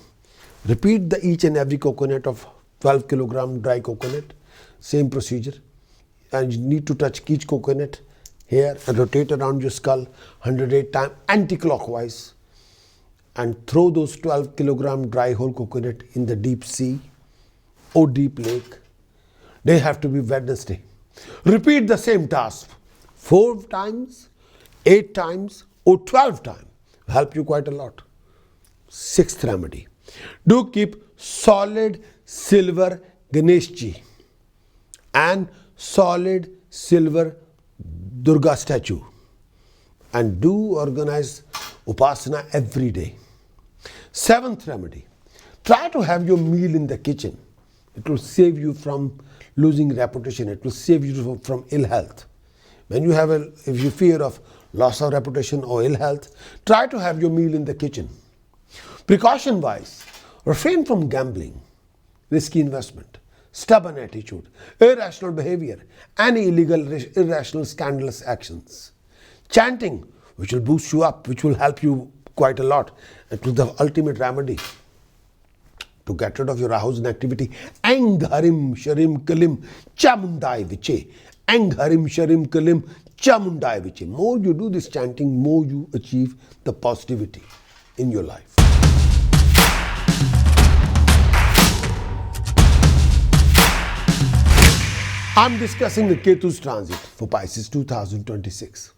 Repeat the each and every coconut of 12 kilogram dry coconut. Same procedure. And you need to touch each coconut here and rotate around your skull 108 times anti-clockwise. And throw those 12 kilogram dry whole coconut in the deep sea or deep lake. They have to be Wednesday. Repeat the same task 4 times, 8 times, or 12 times. Help you quite a lot. Sixth remedy. Do keep solid silver Ganeshji and solid silver Durga statue. And do organize Upasana every day. Seventh remedy. Try to have your meal in the kitchen. It will save you from losing reputation. It will save you from ill health. When you have if you fear of loss of reputation or ill health, try to have your meal in the kitchen. Precaution wise, refrain from gambling, risky investment, stubborn attitude, irrational behavior, any illegal, irrational, scandalous actions. Chanting, which will boost you up, which will help you quite a lot. It is the ultimate remedy to get rid of your Rahu's activity. Ang harim sharim kalim chamundai viche. Ang harim sharim kalim chamundai viche. More you do this chanting, more you achieve the positivity in your life. I'm discussing the Ketu's transit for Pisces 2026.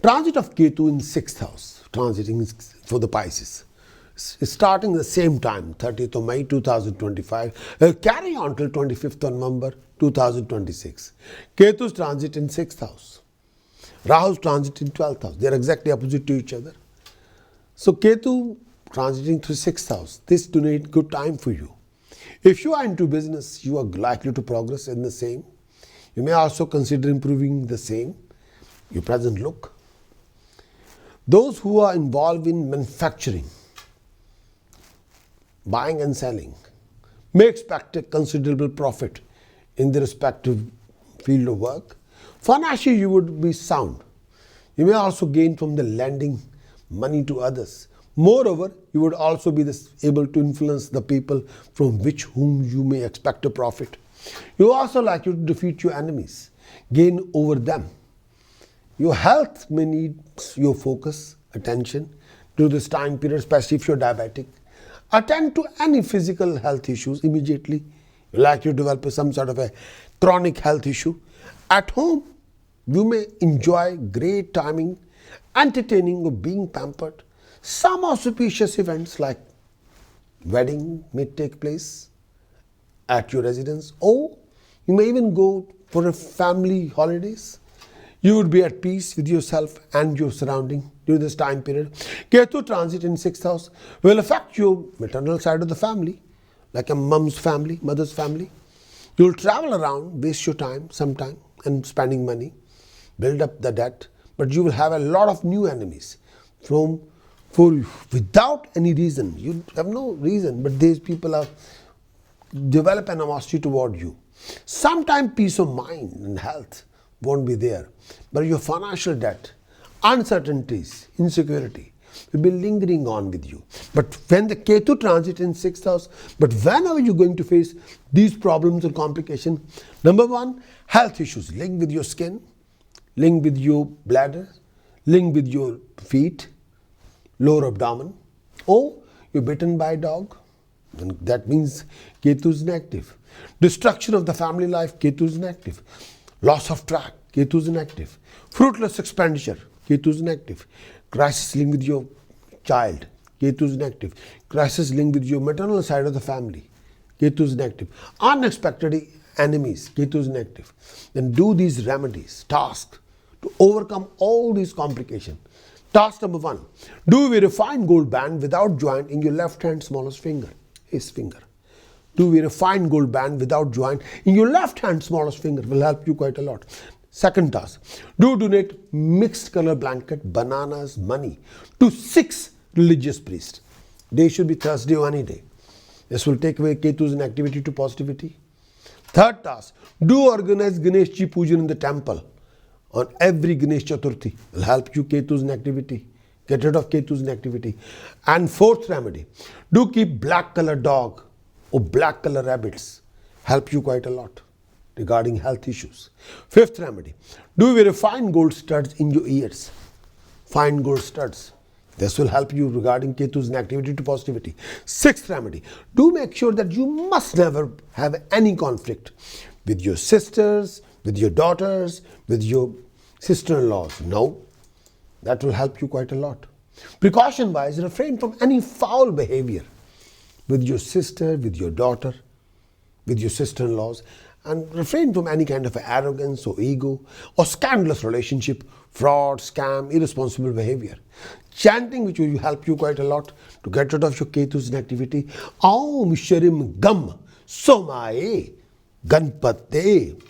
Transit of Ketu in 6th house, transiting for the Pisces, starting the same time, 30th of May 2025, carry on till 25th of November 2026. Ketu's transit in 6th house, Rahu's transit in 12th house. They are exactly opposite to each other. So Ketu transiting through 6th house, this donate good time for you. If you are into business, you are likely to progress in the same. You may also consider improving the same, your present look. Those who are involved in manufacturing, buying and selling, may expect a considerable profit in the respective field of work. Financially, you would be sound. You may also gain from the lending money to others. Moreover, you would also be able to influence the people from whom you may expect a profit. You are also likely to defeat your enemies, gain over them. Your health may need your focus, attention during this time period, especially if you're diabetic. Attend to any physical health issues immediately. You're likely to develop some sort of a chronic health issue. At home, you may enjoy great timing, entertaining or being pampered. Some auspicious events like wedding may take place at your residence, or you may even go for a family holidays. You would be at peace with yourself and your surrounding during this time period. Ketu transit in 6th house will affect your maternal side of the family, like a mom's family, mother's family. You'll travel around, waste your time sometime and spending money, build up the debt, but you will have a lot of new enemies without any reason. You have no reason, but these people have developed animosity toward you. Sometimes peace of mind and health won't be there, but your financial debt, uncertainties, insecurity will be lingering on with you. But when the Ketu transit in 6th house, but whenever you're going to face these problems or complications, number one, health issues linked with your skin, linked with your bladder, linked with your feet, lower abdomen, or you're bitten by a dog, and that means Ketu is inactive. Destruction of the family life, Ketu is inactive. Loss of track, Ketu is inactive. Fruitless expenditure, Ketu is inactive. Crisis linked with your child, Ketu is inactive. Crisis linked with your maternal side of the family, Ketu is inactive. Unexpected enemies, Ketu is inactive. Then do these remedies, tasks to overcome all these complications. Task number one, do a refined gold band without joint in your left hand smallest finger, his finger. Do a refined gold band without joint in your left hand smallest finger, will help you quite a lot. Second task, do donate mixed color blanket, bananas, money to 6 religious priests. Day should be Thursday or any day. This will take away Ketu's inactivity to positivity. Third task, do organize Ganesh Ji Pujan in the temple on every Ganesh Chaturthi. Will help you Ketu's inactivity. Get rid of Ketu's inactivity. And fourth remedy, do keep black color dog or black color rabbits. Help you quite a lot regarding health issues. Fifth remedy, do wear fine gold studs in your ears. Fine gold studs. This will help you regarding Ketu's inactivity to positivity. Sixth remedy, do make sure that you must never have any conflict with your sisters, with your daughters, with your sister-in-laws. No, that will help you quite a lot. Precaution wise, refrain from any foul behavior with your sister, with your daughter, with your sister-in-laws, And refrain from any kind of arrogance or ego or scandalous relationship, fraud, scam, irresponsible behavior. Chanting, which will help you quite a lot to get rid of your Ketu's inactivity. Aum Sharim Gam Somaye Ganpate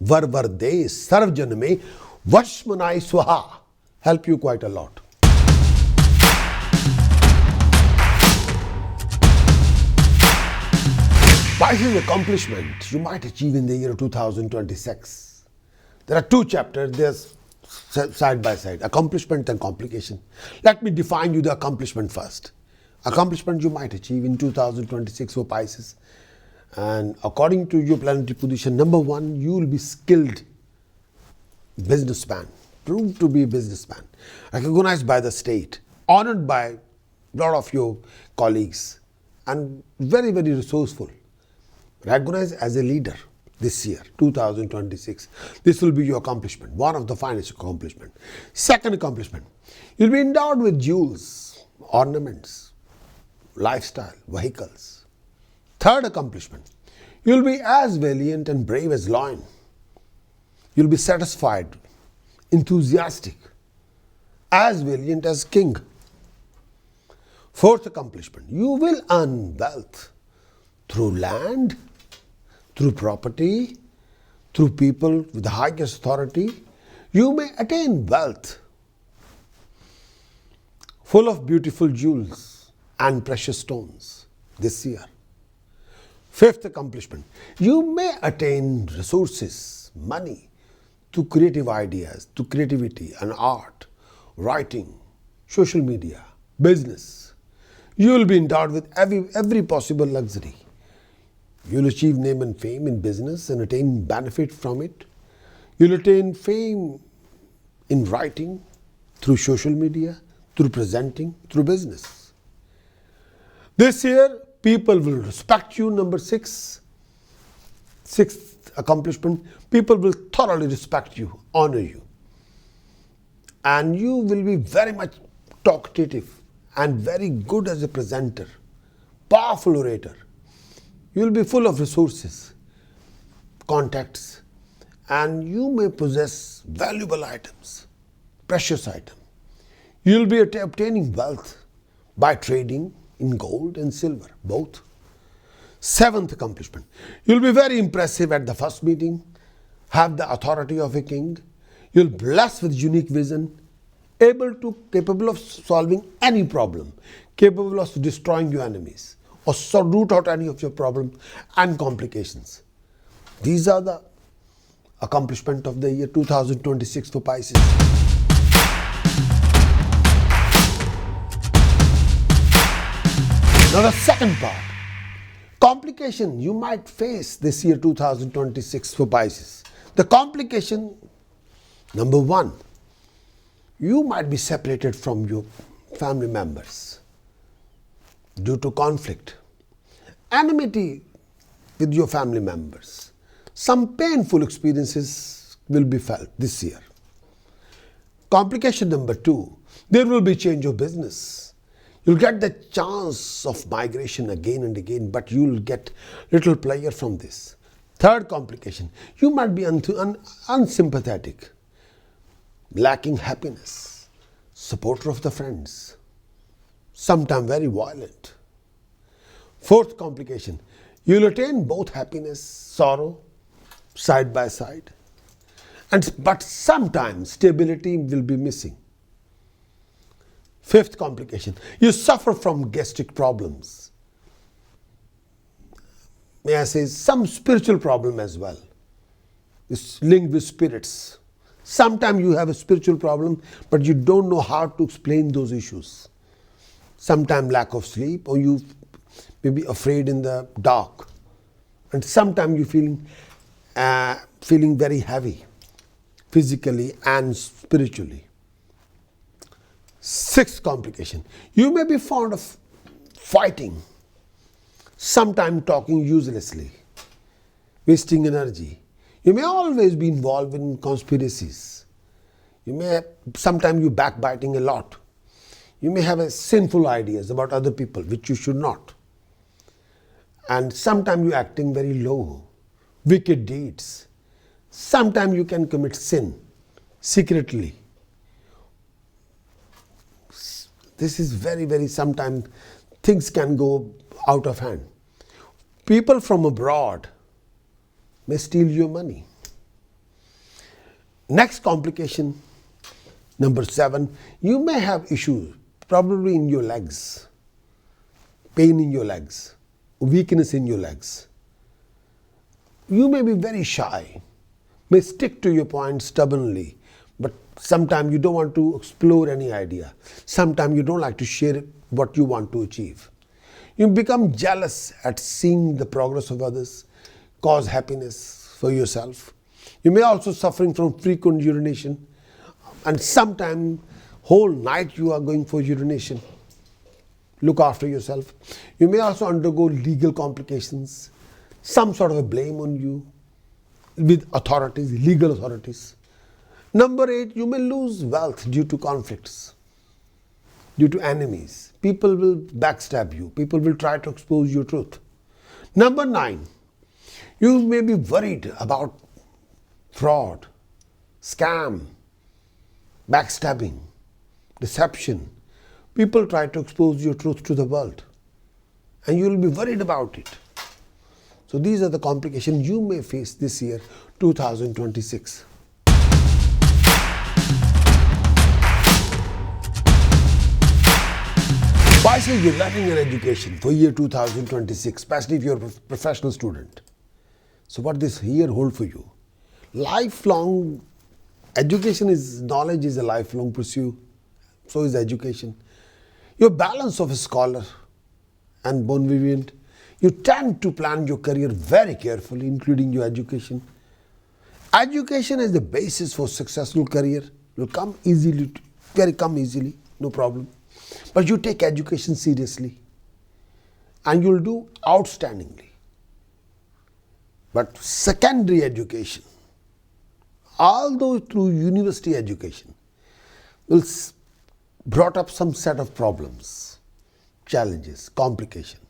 Varvarde Sarvjaname Vashmanai Swaha. Help you quite a lot. Pisces accomplishment you might achieve in the year 2026. There are two chapters, there's side by side, accomplishment and complication. Let me define you the accomplishment first. Accomplishment you might achieve in 2026 for Pisces. And according to your planetary position, number one, you will be skilled businessman, proved to be a businessman, recognized by the state, honored by a lot of your colleagues, and very, very resourceful. Recognized as a leader this year, 2026. This will be your accomplishment, one of the finest accomplishments. Second accomplishment, you'll be endowed with jewels, ornaments, lifestyle, vehicles. Third accomplishment, you'll be as valiant and brave as lion. You'll be satisfied, enthusiastic, as valiant as king. Fourth accomplishment, you will earn wealth through land, through property, through people with the highest authority. You may attain wealth full of beautiful jewels and precious stones this year. Fifth accomplishment, you may attain resources, money, to creative ideas, to creativity and art, writing, social media, business. You will be endowed with every possible luxury. You'll achieve name and fame in business and attain benefit from it. You'll attain fame in writing, through social media, through presenting, through business. This year, people will respect you. Number six. Sixth accomplishment, people will thoroughly respect you, honor you. And you will be very much talkative and very good as a presenter, powerful orator. You will be full of resources, contacts, and you may possess valuable items, precious items. You will be obtaining wealth by trading in gold and silver, both. Seventh accomplishment, you will be very impressive at the first meeting, have the authority of a king. You will be blessed with unique vision, capable of solving any problem, capable of destroying your enemies, or root out any of your problems and complications. These are the accomplishments of the year 2026 for Pisces. Now the second part, complication you might face this year 2026 for Pisces. The complication, number one, you might be separated from your family members due to conflict, enmity with your family members. Some painful experiences will be felt this year. Complication number two, there will be change of business. You'll get the chance of migration again and again, but you'll get little pleasure from this. Third complication, you might be unsympathetic, lacking happiness, supporter of the friends, sometimes very violent. Fourth complication, you'll attain both happiness, sorrow, side by side, but sometimes stability will be missing. Fifth complication, you suffer from gastric problems. May I say some spiritual problem as well. It's linked with spirits. Sometimes you have a spiritual problem, but you don't know how to explain those issues. Sometimes lack of sleep, or you may be afraid in the dark. And sometimes you feeling very heavy, physically and spiritually. Sixth complication, you may be fond of fighting, sometimes talking uselessly, wasting energy. You may always be involved in conspiracies. Sometimes you backbiting a lot. You may have sinful ideas about other people, which you should not. And sometimes you're acting very low. wicked deeds. Sometimes you can commit sin secretly. This is very, sometimes things can go out of hand. People from abroad may steal your money. Next complication, number 7, you may have issues, probably in your legs, pain in your legs, weakness in your legs. You may be very shy, may stick to your point stubbornly, but sometimes you don't want to explore any idea. Sometimes you don't like to share what you want to achieve. You become jealous at seeing the progress of others, cause happiness for yourself. You may also suffering from frequent urination, and sometimes whole night you are going for urination. Look after yourself. You may also undergo legal complications, some sort of a blame on you with authorities, legal authorities. Number 8, you may lose wealth due to conflicts, due to enemies. People will backstab you. People will try to expose your truth. Number 9, you may be worried about fraud, scam, backstabbing, deception. People try to expose your truth to the world, and you will be worried about it. So these are the complications you may face this year, 2026. Pisces, you're learning an education for year 2026, especially if you're a professional student. So what this year hold for you? Lifelong education is, knowledge is a lifelong pursuit. So is education. Your balance of a scholar and bon vivant. You tend to plan your career very carefully, including your education. Education is the basis for successful career. Will come easily, no problem. But you take education seriously, and you'll do outstandingly. But secondary education, although through university education, will brought up some set of problems, challenges, complications.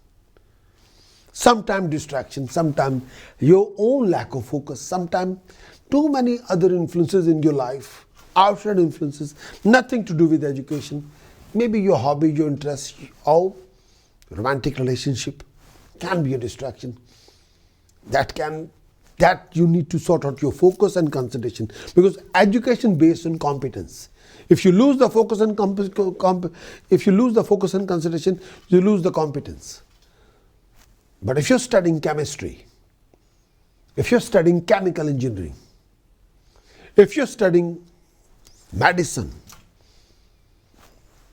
Sometimes distraction, sometimes your own lack of focus, sometimes too many other influences in your life, outside influences, nothing to do with education. Maybe your hobby, your interest, or romantic relationship can be a distraction. That you need to sort out your focus and concentration, because education based on competence. If you lose the focus and concentration, you lose the competence. But if you're studying chemistry, if you're studying chemical engineering, if you're studying medicine,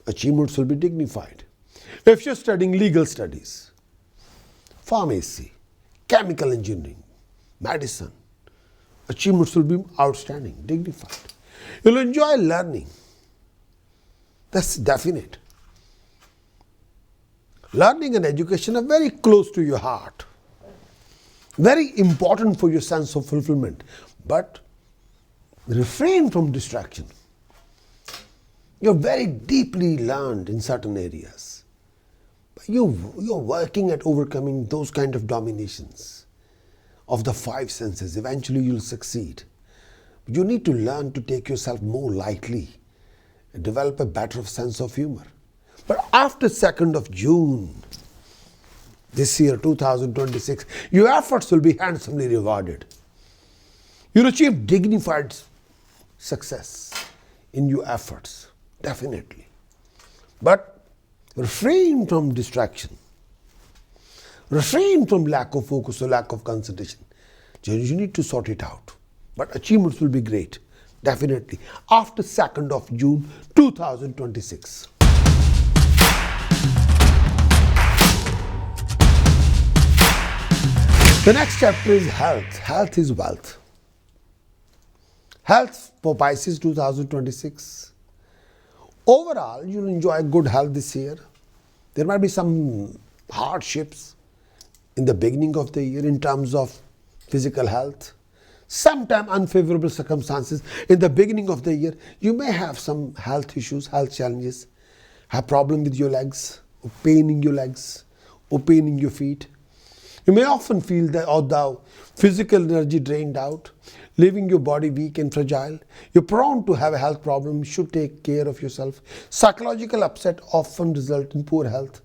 achievements will be dignified. If you're studying legal studies, pharmacy, chemical engineering, medicine, achievements will be outstanding, dignified. You'll enjoy learning. That's definite. Learning and education are very close to your heart. Very important for your sense of fulfillment. But refrain from distraction. You're very deeply learned in certain areas. But you're working at overcoming those kind of dominations of the 5 senses. Eventually you'll succeed. But you need to learn to take yourself more lightly and develop a better sense of humor. But after 2nd of June, this year, 2026, your efforts will be handsomely rewarded. You'll achieve dignified success in your efforts, definitely. But refrain from distraction. Refrain from lack of focus or lack of concentration. You need to sort it out. But achievements will be great, definitely, after 2nd of June, 2026. The next chapter is health. Health is wealth. Health for Pisces 2026. Overall, you'll enjoy good health this year. There might be some hardships in the beginning of the year in terms of physical health. Sometimes unfavorable circumstances in the beginning of the year. You may have some health issues, health challenges, have problem with your legs, or pain in your legs, or pain in your feet. You may often feel the physical energy drained out, leaving your body weak and fragile. You're prone to have a health problem. You should take care of yourself. Psychological upset often result in poor health.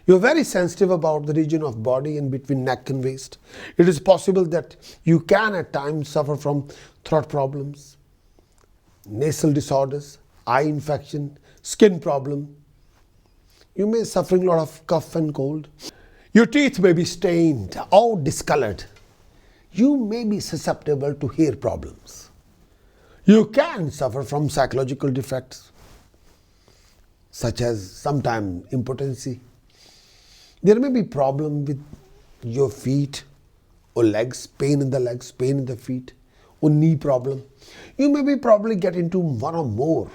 You're very sensitive about the region of body and between neck and waist. It is possible that you can at times suffer from throat problems, nasal disorders, eye infection, skin problem. You may be suffering a lot of cough and cold. Your teeth may be stained or discolored. You may be susceptible to hair problems. You can suffer from psychological defects such as sometimes impotency. There may be problem with your feet or legs, pain in the legs, pain in the feet, or knee problem. You may be probably get into one or more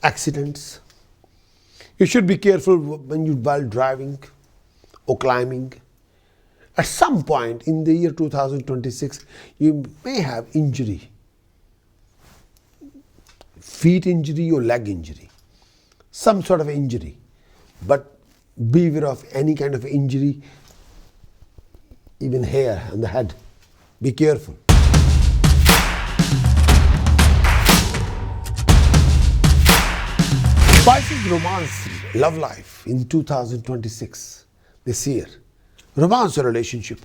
accidents. You should be careful while driving or climbing. At some point in the year 2026, you may have injury, feet injury or leg injury, some sort of injury. But beware of any kind of injury, even hair on the head. Be careful. Pisces romance love life in 2026, this year. Romance or relationship.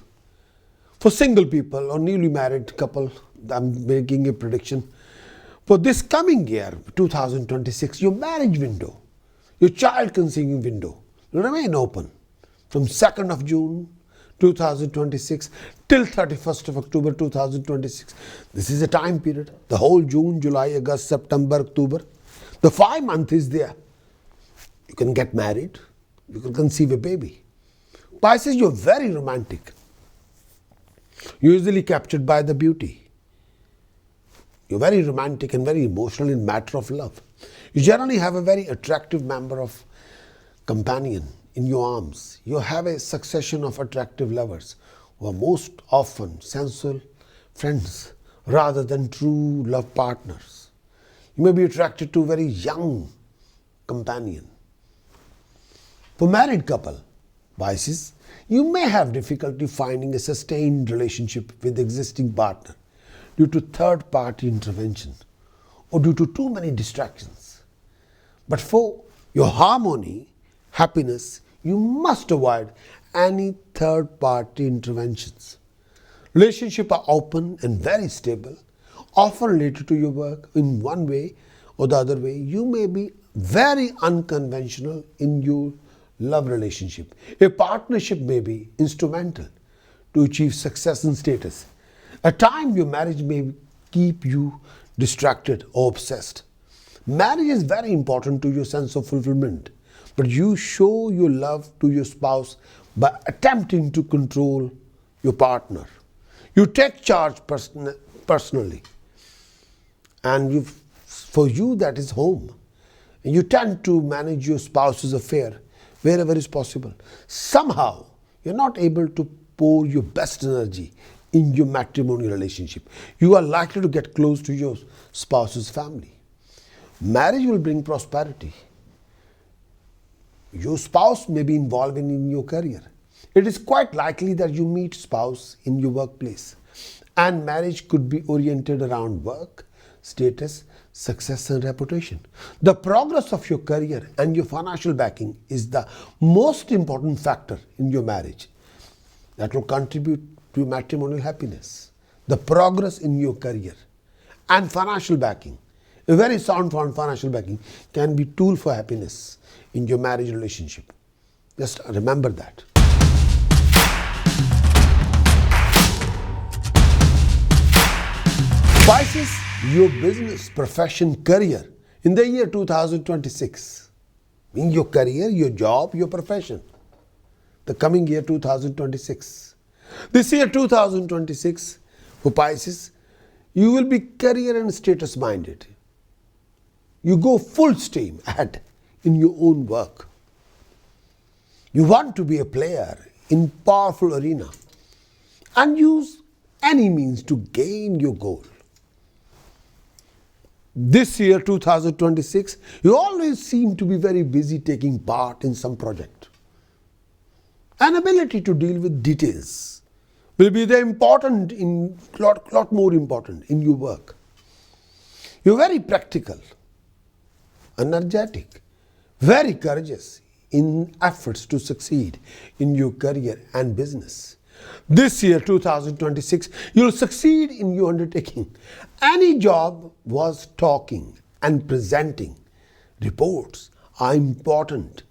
For single people or newly married couple, I'm making a prediction. For this coming year, 2026, your marriage window, your child conceiving window will remain open from 2nd of June 2026 till 31st of October 2026. This is a time period. The whole June, July, August, September, October. The 5 months is there. You can get married. You can conceive a baby. Pisces, you're very romantic. You're easily captured by the beauty. You're very romantic and very emotional in matter of love. You generally have a very attractive member of companion in your arms. You have a succession of attractive lovers who are most often sensual friends rather than true love partners. You may be attracted to a very young companion. For married couple, Pisces, you may have difficulty finding a sustained relationship with the existing partner due to third-party intervention or due to too many distractions. But for your harmony, happiness, you must avoid any third-party interventions. Relationships are open and very stable, often related to your work in one way or the other way. You may be very unconventional in your love relationship. A partnership may be instrumental to achieve success and status. At times, your marriage may keep you distracted or obsessed. Marriage is very important to your sense of fulfillment, but you show your love to your spouse by attempting to control your partner. You take charge personally, and for you that is home. And you tend to manage your spouse's affair wherever is possible. Somehow, you're not able to pour your best energy in your matrimonial relationship. You are likely to get close to your spouse's family. Marriage will bring prosperity. Your spouse may be involved in your career. It is quite likely that you meet spouse in your workplace, and marriage could be oriented around work, status, success and reputation. The progress of your career and your financial backing is the most important factor in your marriage that will contribute to your matrimonial happiness. The progress in your career and financial backing, a very sound financial backing, can be a tool for happiness in your marriage relationship. Just remember that. Pisces, your business, profession, career in the year 2026. In your career, your job, your profession. The coming year 2026. This year 2026 for Pisces, you will be career and status minded. You go full steam ahead in your own work. You want to be a player in powerful arena and use any means to gain your goal. This year 2026, you always seem to be very busy taking part in some project. An ability to deal with details will be the important in lot more important in your work. You're very practical, energetic, very courageous in efforts to succeed in your career and business. This year, 2026, you'll succeed in your undertaking. Any job was talking and presenting reports are important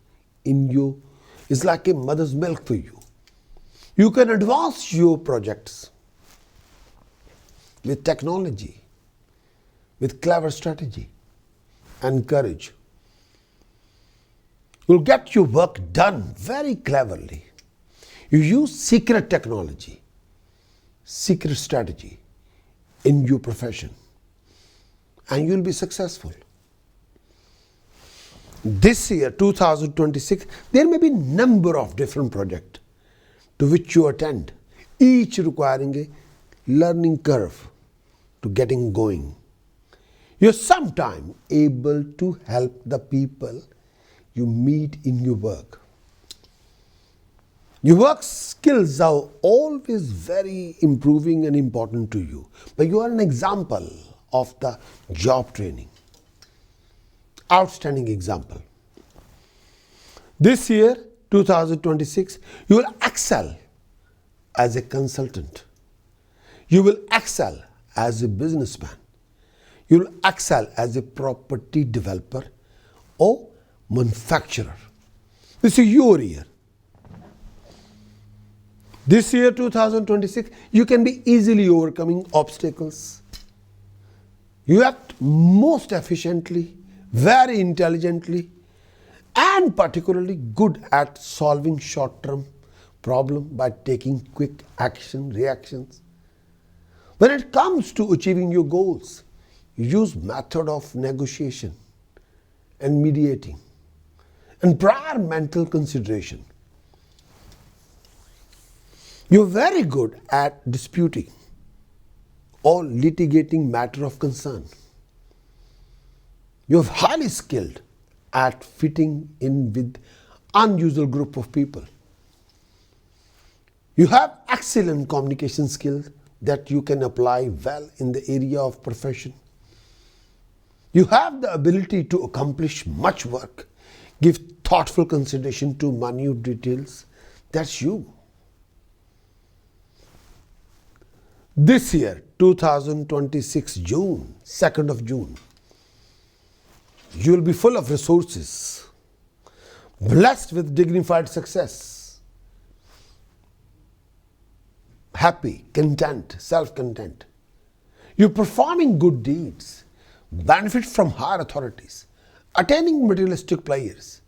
in you. It's like a mother's milk for you. You can advance your projects with technology, with clever strategy and courage. You'll get your work done very cleverly. You use secret technology, secret strategy in your profession, and you'll be successful. This year, 2026, there may be a number of different projects to which you attend, each requiring a learning curve to getting going. You're sometimes able to help the people you meet in your work. Your work skills are always very improving and important to you, but you are an example of the job training. Outstanding example. This year, 2026, you will excel as a consultant. You will excel as a businessman. You will excel as a property developer or manufacturer. This is your year. This year, 2026, you can be easily overcoming obstacles. You act most efficiently, very intelligently, and particularly good at solving short-term problems by taking quick reactions. When it comes to achieving your goals, you use method of negotiation and mediating and prior mental consideration. You're very good at disputing or litigating matter of concern. You're highly skilled at fitting in with unusual group of people. You have excellent communication skills that you can apply well in the area of profession. You have the ability to accomplish much work, give thoughtful consideration to minute details. That's you. This year, 2026 June, 2nd of June, you will be full of resources, blessed with dignified success, happy, content, self-content. You're performing good deeds, benefit from higher authorities, attaining materialistic pleasures,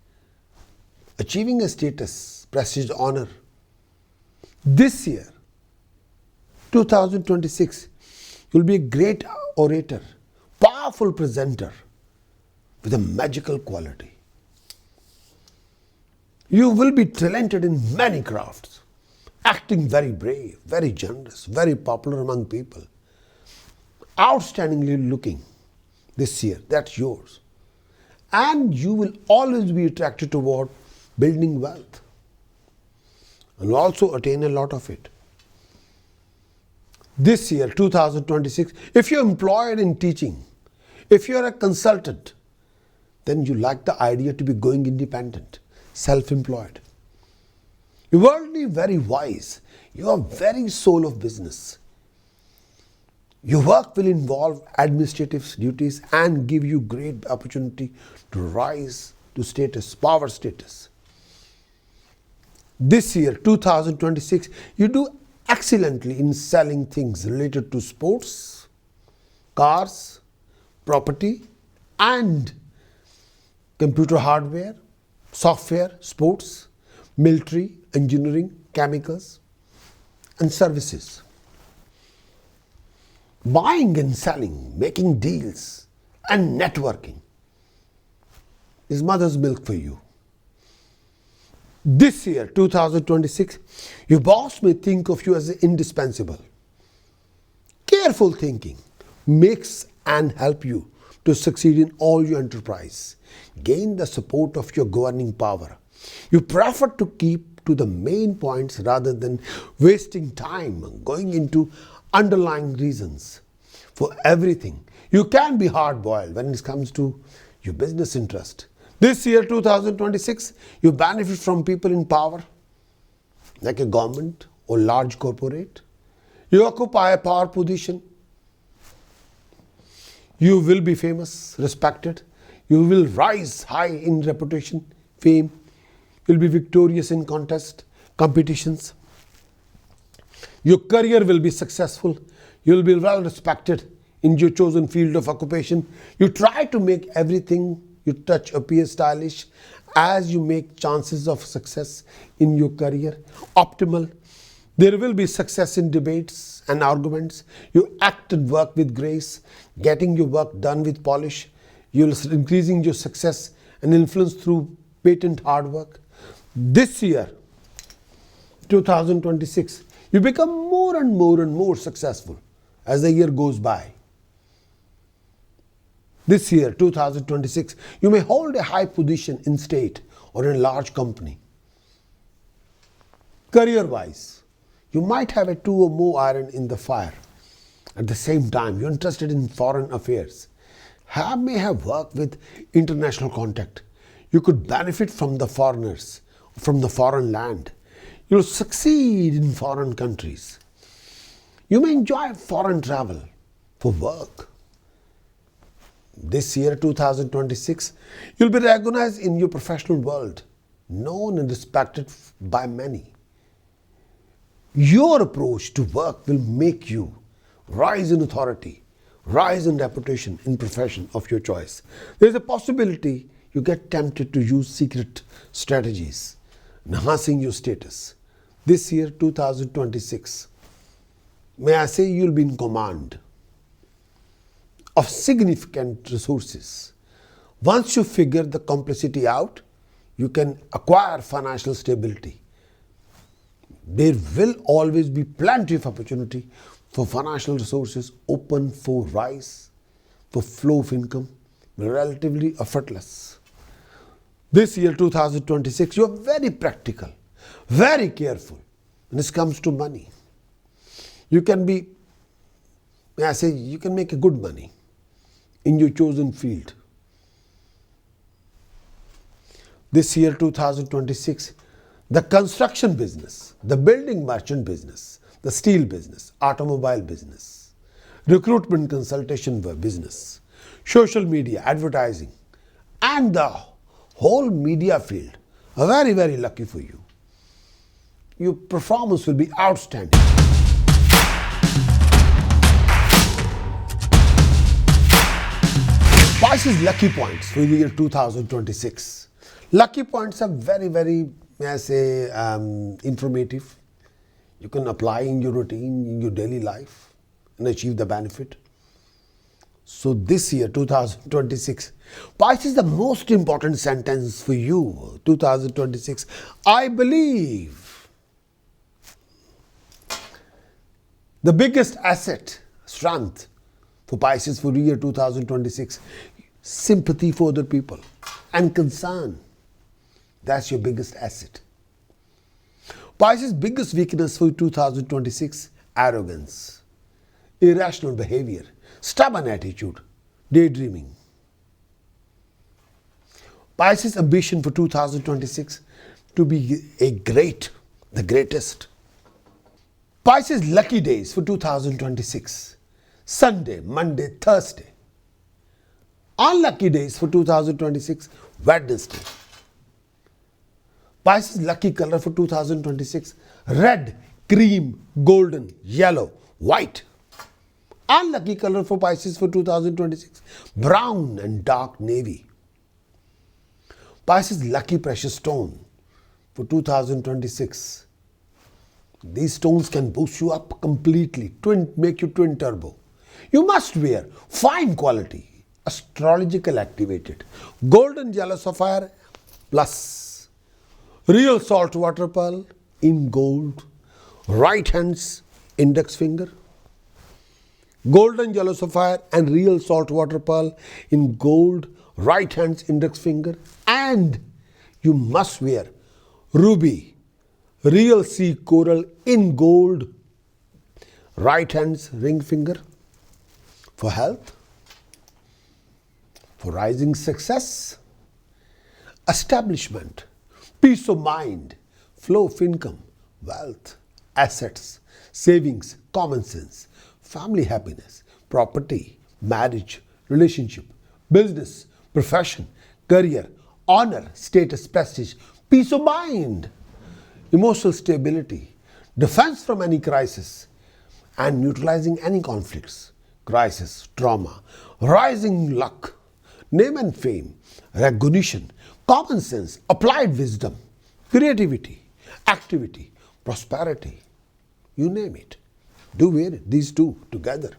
achieving a status, prestige, honor. This year, 2026, you'll be a great orator, powerful presenter with a magical quality. You will be talented in many crafts, acting very brave, very generous, very popular among people, outstandingly looking this year. That's yours. And you will always be attracted toward building wealth and also attain a lot of it. This year, 2026, if you're employed in teaching, if you're a consultant, then you like the idea to be going independent, self-employed. You're worldly very wise. You are very soul of business. Your work will involve administrative duties and give you great opportunity to rise to status, power status. This year, 2026, you do excellently in selling things related to sports, cars, property, and computer hardware, software, sports, military, engineering, chemicals, and services. Buying and selling, making deals, and networking is mother's milk for you. This year, 2026, your boss may think of you as indispensable. Careful thinking makes and help you to succeed in all your enterprise. Gain the support of your governing power. You prefer to keep to the main points rather than wasting time going into underlying reasons for everything. You can be hard-boiled when it comes to your business interest. This year, 2026, you benefit from people in power, like a government or large corporate. You occupy a power position. You will be famous, respected. You will rise high in reputation, fame. You'll be victorious in competitions. Your career will be successful. You'll be well respected in your chosen field of occupation. You try to make everything you touch appear stylish as you make chances of success in your career optimal. There will be success in debates and arguments. You act and work with grace, getting your work done with polish. You're increasing your success and influence through patent hard work. This year, 2026, you become more and more successful as the year goes by. This year, 2026, you may hold a high position in state or in a large company. Career-wise, you might have a 2 or more iron in the fire. At the same time, you're interested in foreign affairs. May have worked with international contact. You could benefit from the foreigners, from the foreign land. You'll succeed in foreign countries. You may enjoy foreign travel for work. This year, 2026, you'll be recognized in your professional world, known and respected by many. Your approach to work will make you rise in authority, rise in reputation in profession of your choice. There's a possibility you get tempted to use secret strategies, enhancing your status. This year, 2026, may I say you'll be in command of significant resources. Once you figure the complexity out, you can acquire financial stability. There will always be plenty of opportunity for financial resources open for rise, for flow of income, relatively effortless. This year, 2026, you are very practical, very careful when it comes to money. You can be, may I say, you can make a good money in your chosen field. This year, 2026, the construction business, the building merchant business, the steel business, automobile business, recruitment consultation business, social media, advertising, and the whole media field are very lucky for you. Your performance will be outstanding. Pisces lucky points for the year 2026. Lucky points are very, may I say, informative. You can apply in your routine, in your daily life and achieve the benefit. So this year, 2026, Pisces, the most important sentence for you, 2026, I believe. The biggest asset, strength for Pisces for the year 2026, sympathy for other people and concern. That's your biggest asset. Pisces' biggest weakness for 2026, arrogance, irrational behavior, stubborn attitude, daydreaming. Pisces' ambition for 2026, to be the greatest. Pisces' lucky days for 2026, Sunday, Monday, Thursday. Unlucky days for 2026, Wednesday. Pisces' lucky color for 2026, red, cream, golden, yellow, white. Unlucky color for Pisces for 2026, brown and dark navy. Pisces' lucky precious stone for 2026. These stones can boost you up completely, make you twin turbo. You must wear fine quality, astrological activated, golden yellow sapphire plus real salt water pearl in gold, right hand's index finger, golden yellow sapphire and real salt water pearl in gold, right hand's index finger, and you must wear ruby, real sea coral in gold, right hand's ring finger. For health, for rising success, establishment, peace of mind, flow of income, wealth, assets, savings, common sense, family happiness, property, marriage, relationship, business, profession, career, honor, status, prestige, peace of mind, emotional stability, defense from any crisis, and neutralizing any conflicts, crisis, trauma, rising luck, name and fame, recognition, common sense, applied wisdom, creativity, activity, prosperity, you name it. Do wear it, these two together.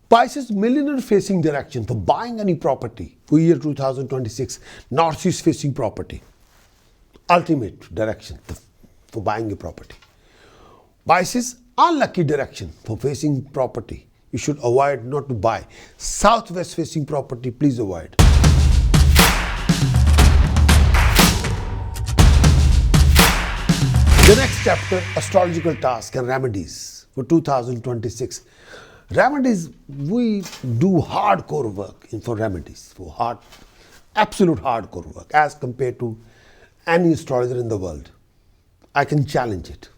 Pisces millionaire facing direction for buying any property for year 2026, northeast facing property. Ultimate direction for buying a property. Pisces unlucky direction for facing property. You should avoid not to buy. Southwest facing property, please avoid. The next chapter, astrological task and remedies for 2026. Remedies, we do hardcore work for remedies, for absolute hardcore work as compared to any astrologer in the world. I can challenge it.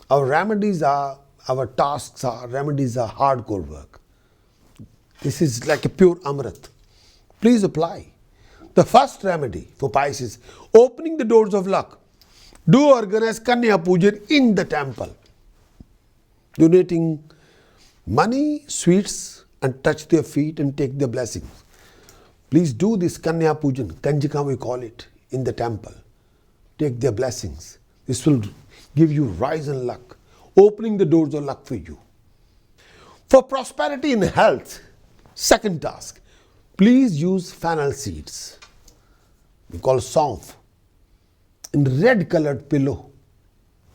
Our remedies are, our tasks are, remedies are hardcore work. This is like a pure Amrit. Please apply. The first remedy for Pisces, opening the doors of luck. Do organize Kanya Puja in the temple. Donating money, sweets, and touch their feet and take their blessings. Please do this Kanya Pujan, Kanjika we call it, in the temple. Take their blessings. This will give you rise in luck, opening the doors of luck for you. For prosperity in health, second task, please use fennel seeds. We call saunf. In red colored pillow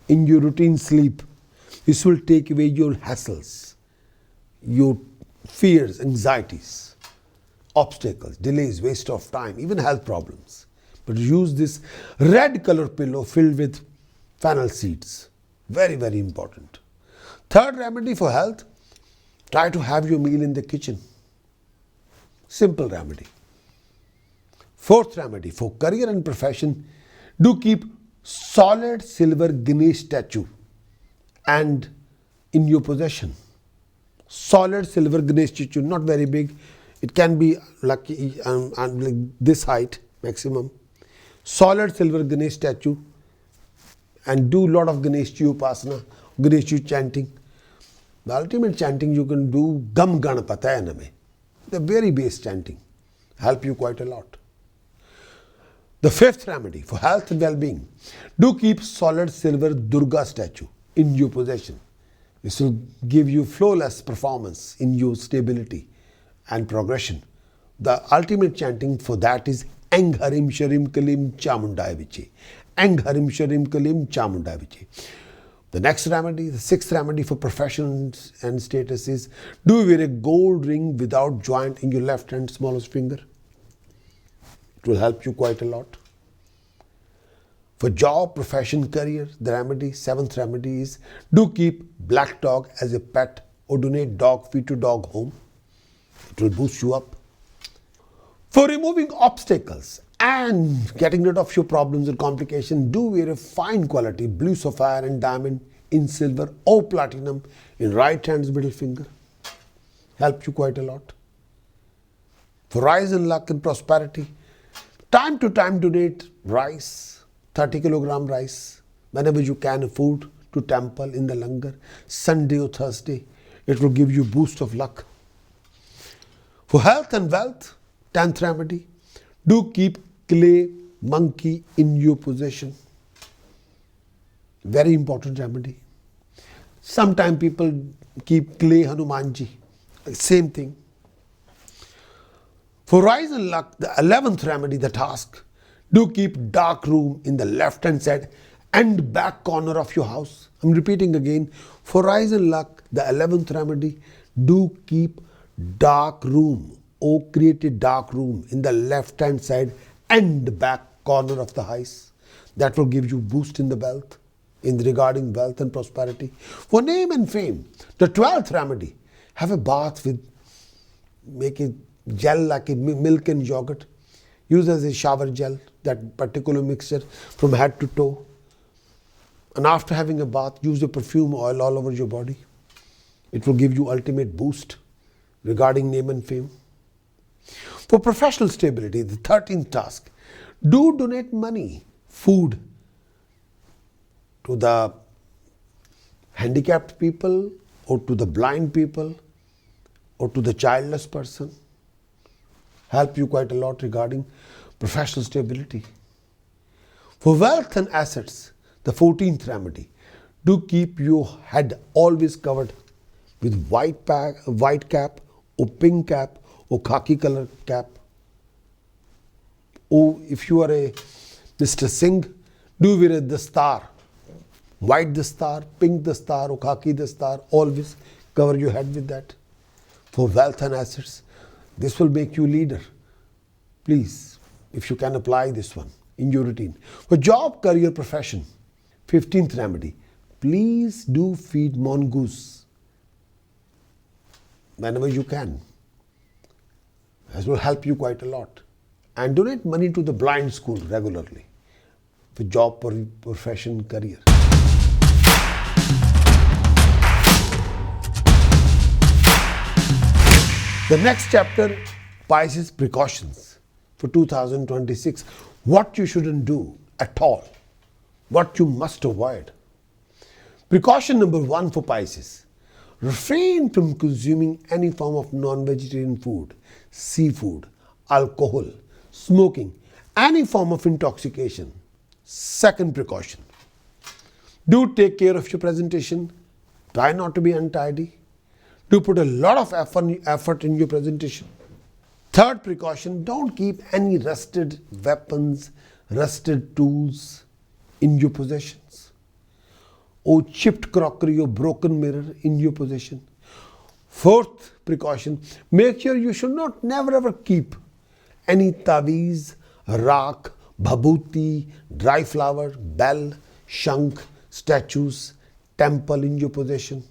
in your routine sleep. This will take away your hassles, your fears, anxieties, obstacles, delays, waste of time, even health problems. But use this red color pillow filled with fennel seeds. Very, very important. Third remedy for health, try to have your meal in the kitchen. Simple remedy. Fourth remedy for career and profession, do keep solid silver Ganesh statue and in your possession. Solid silver Ganesh statue, not very big. It can be like this height maximum. Solid silver Ganesh statue, and do lot of Ganesh Upasana, Ganesh chanting. The ultimate chanting you can do Gam Ganapatayaname. The very base chanting help you quite a lot. The fifth remedy for health and well-being, do keep solid silver Durga statue in your possession. This will give you flawless performance in your stability and progression. The ultimate chanting for that is Eng Harim Sharim Kalim Chamundaya Viche. Eng Harim Sharim Kalim Chamundaya Viche. The next remedy, the sixth remedy for profession and status is, do wear a gold ring without joint in your left hand smallest finger. It will help you quite a lot. For job, profession, career, the remedy, seventh remedy is, do keep black dog as a pet or donate dog feed to dog home. It will boost you up. For removing obstacles and getting rid of your problems and complications, do wear a fine quality blue sapphire and diamond in silver or platinum in right hand's middle finger. Help you quite a lot. For rise in luck and prosperity, time to time donate rice, 30 kilogram rice, whenever you can afford, to temple in the langar, Sunday or Thursday. It will give you boost of luck. For health and wealth, 10th remedy, do keep clay monkey in your possession. Very important remedy. Sometimes people keep clay Hanumanji. Same thing. For rise in luck, the 11th remedy, the task, do keep dark room in the left hand side and back corner of your house. I'm repeating again. For rise in luck, the 11th remedy, do keep dark room or create a dark room in the left hand side and back corner of the house. That will give you boost in the wealth, in regarding wealth and prosperity. For name and fame, the 12th remedy, have a bath with, make a gel like a milk and yogurt. Use as a shower gel, that particular mixture from head to toe. And after having a bath, use a perfume oil all over your body. It will give you ultimate boost regarding name and fame. For professional stability, the 13th task, do donate money, food to the handicapped people or to the blind people or to the childless person. Help you quite a lot regarding professional stability. For wealth and assets, the 14th remedy, do keep your head always covered with white cap or pink cap or khaki color cap. Or if you are a Mr. Singh, do wear the star. White the star, pink the star or khaki the star. Always cover your head with that. For wealth and assets, this will make you leader. Please, if you can apply this one in your routine. For job, career, profession, 15th remedy, please do feed mongoose whenever you can. This will help you quite a lot. And donate money to the blind school regularly for job, profession, career. The next chapter, Pisces precautions for 2026. What you shouldn't do at all. What you must avoid. Precaution number 1 for Pisces. Refrain from consuming any form of non-vegetarian food, seafood, alcohol, smoking, any form of intoxication. Second precaution. Do take care of your presentation. Try not to be untidy. Do put a lot of effort in your presentation. Third precaution, don't keep any rusted weapons, rusted tools in your possessions. Or chipped crockery or broken mirror in your possession. Fourth precaution, make sure you should not never ever keep any taweez, raak, bhabooti, dry flower, bell, shankh, statues, temple in your possession.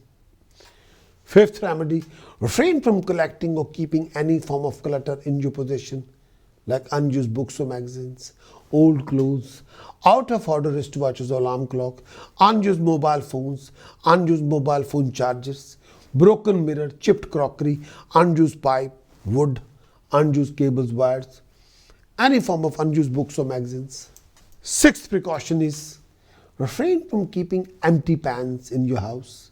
Fifth remedy, refrain from collecting or keeping any form of clutter in your possession, like unused books or magazines, old clothes, out of order wristwatches or alarm clock, unused mobile phones, unused mobile phone chargers, broken mirror, chipped crockery, unused pipe, wood, unused cables, wires, any form of unused books or magazines. Sixth precaution is refrain from keeping empty pans in your house.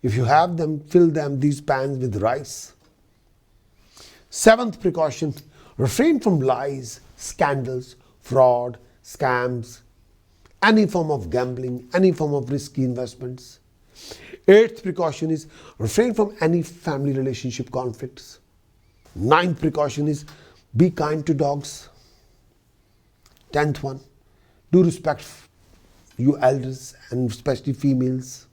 If you have them, fill these pans with rice. Seventh precaution, refrain from lies, scandals, fraud, scams, any form of gambling, any form of risky investments. Eighth precaution is refrain from any family relationship conflicts. Ninth precaution is be kind to dogs. 10th one, do respect your elders and especially females.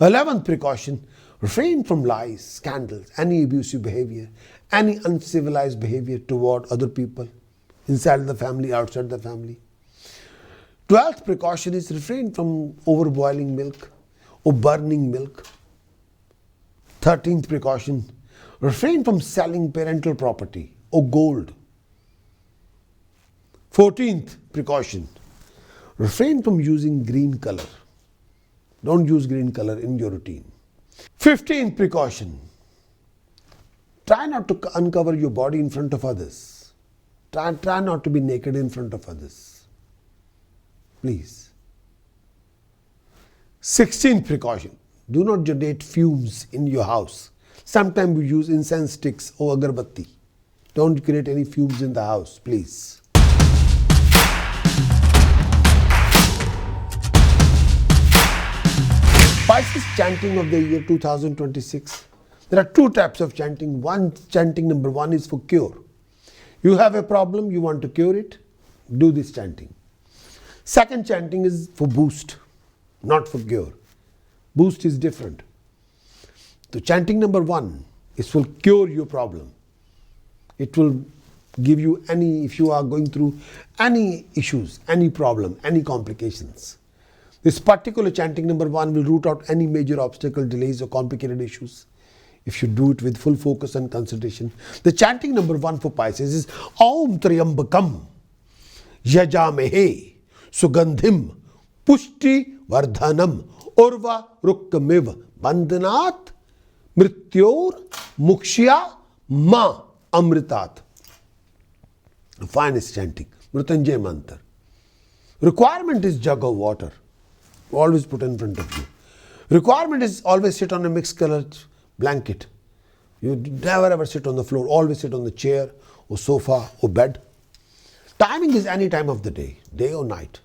11th precaution, refrain from lies, scandals, any abusive behavior, any uncivilized behavior toward other people, inside the family, outside the family. 12th precaution is refrain from overboiling milk or burning milk. 13th precaution, refrain from selling parental property or gold. 14th precaution, refrain from using green color. Don't use green color in your routine. 15th precaution, try not to uncover your body in front of others. Try not to be naked in front of others. Please. 16th precaution, do not generate fumes in your house. Sometimes we use incense sticks or agarbatti. Don't create any fumes in the house, please. Pisces chanting of the year 2026. There are two types of chanting. One chanting number 1 is for cure. You have a problem, you want to cure it, do this chanting. Second chanting is for boost, not for cure. Boost is different. So chanting number 1 is for cure your problem. It will give you any, if you are going through any issues, any problem, any complications. This particular chanting number 1 will root out any major obstacle, delays or complicated issues if you do it with full focus and concentration. The chanting number 1 for Pisces is Aum Triyambakam Yajamehe Sugandhim Pushti Vardhanam Urva Rukkamiv Bandhanat Mrityor Mukshya Ma Amritat. The finest chanting, Mrityunjay mantra. Requirement is jug of water. Always put in front of you. Requirement is always sit on a mixed colored blanket. You never ever sit on the floor. Always sit on the chair or sofa or bed. Timing is any time of the day or night.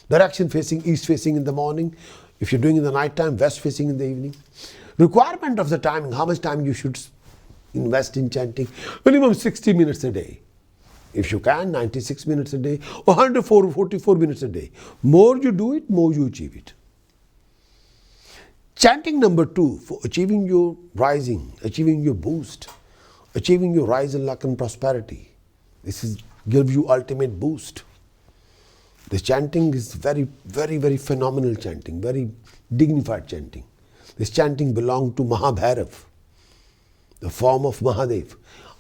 Direction facing east facing in the morning. If you're doing in the night time, west facing in the evening. Requirement of the timing, how much time you should invest in chanting. Minimum 60 minutes a day. If you can, 96 minutes a day or 144 minutes a day. More you do it, more you achieve it. Chanting number 2 for achieving your rising, achieving your boost, achieving your rise in luck and prosperity. This is give you ultimate boost. This chanting is very phenomenal chanting, very dignified chanting. This chanting belongs to Mahabhairav, the form of Mahadev.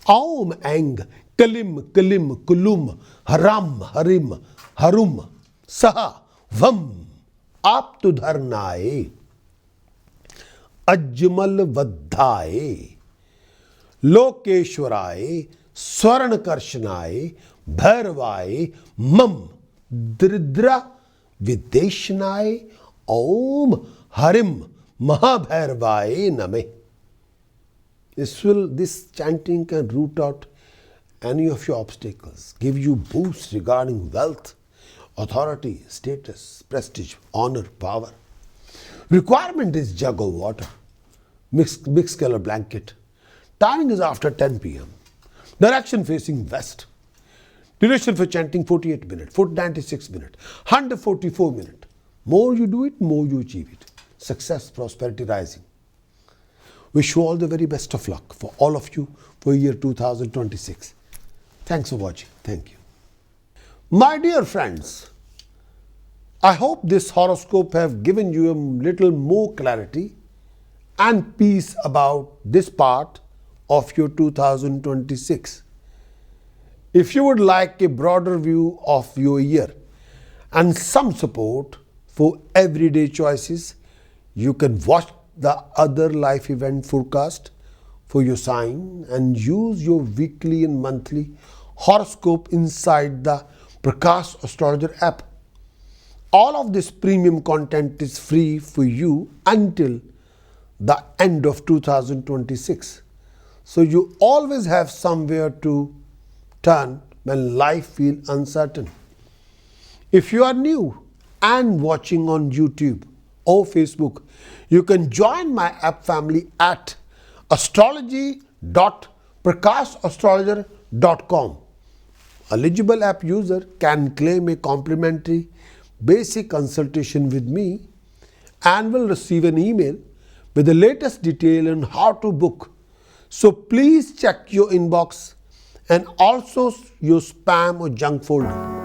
Aum Ang Kalim Kalim Kulum Haram Harim Harum Saha Vam Aptudharnaye Ajmal Vaddhaye Lokeshwaraye Swaranakarshanaye Bhairavaye Mam Dridra Videshnaye Om Harim Mahabhairavaye Name. This chanting can root out any of your obstacles, give you boost regarding wealth, authority, status, prestige, honor, power. Requirement is jug of water, mixed color blanket. Timing is after 10 p.m. Direction facing west. Duration for chanting 48 minutes, 96 minutes, 144 minutes. More you do it, more you achieve it. Success, prosperity, rising. Wish you all the very best of luck for all of you for year 2026. Thanks for watching. Thank you. My dear friends, I hope this horoscope have given you a little more clarity and peace about this part of your 2026. If you would like a broader view of your year and some support for everyday choices, you can watch the other life event forecast for your sign and use your weekly and monthly horoscope inside the Prakash Astrologer app. All of this premium content is free for you until the end of 2026. So you always have somewhere to turn when life feels uncertain. If you are new and watching on YouTube or Facebook, you can join my app family at astrology.prakashastrologer.com. Eligible app user can claim a complimentary basic consultation with me and will receive an email with the latest detail on how to book. So please check your inbox and also your spam or junk folder.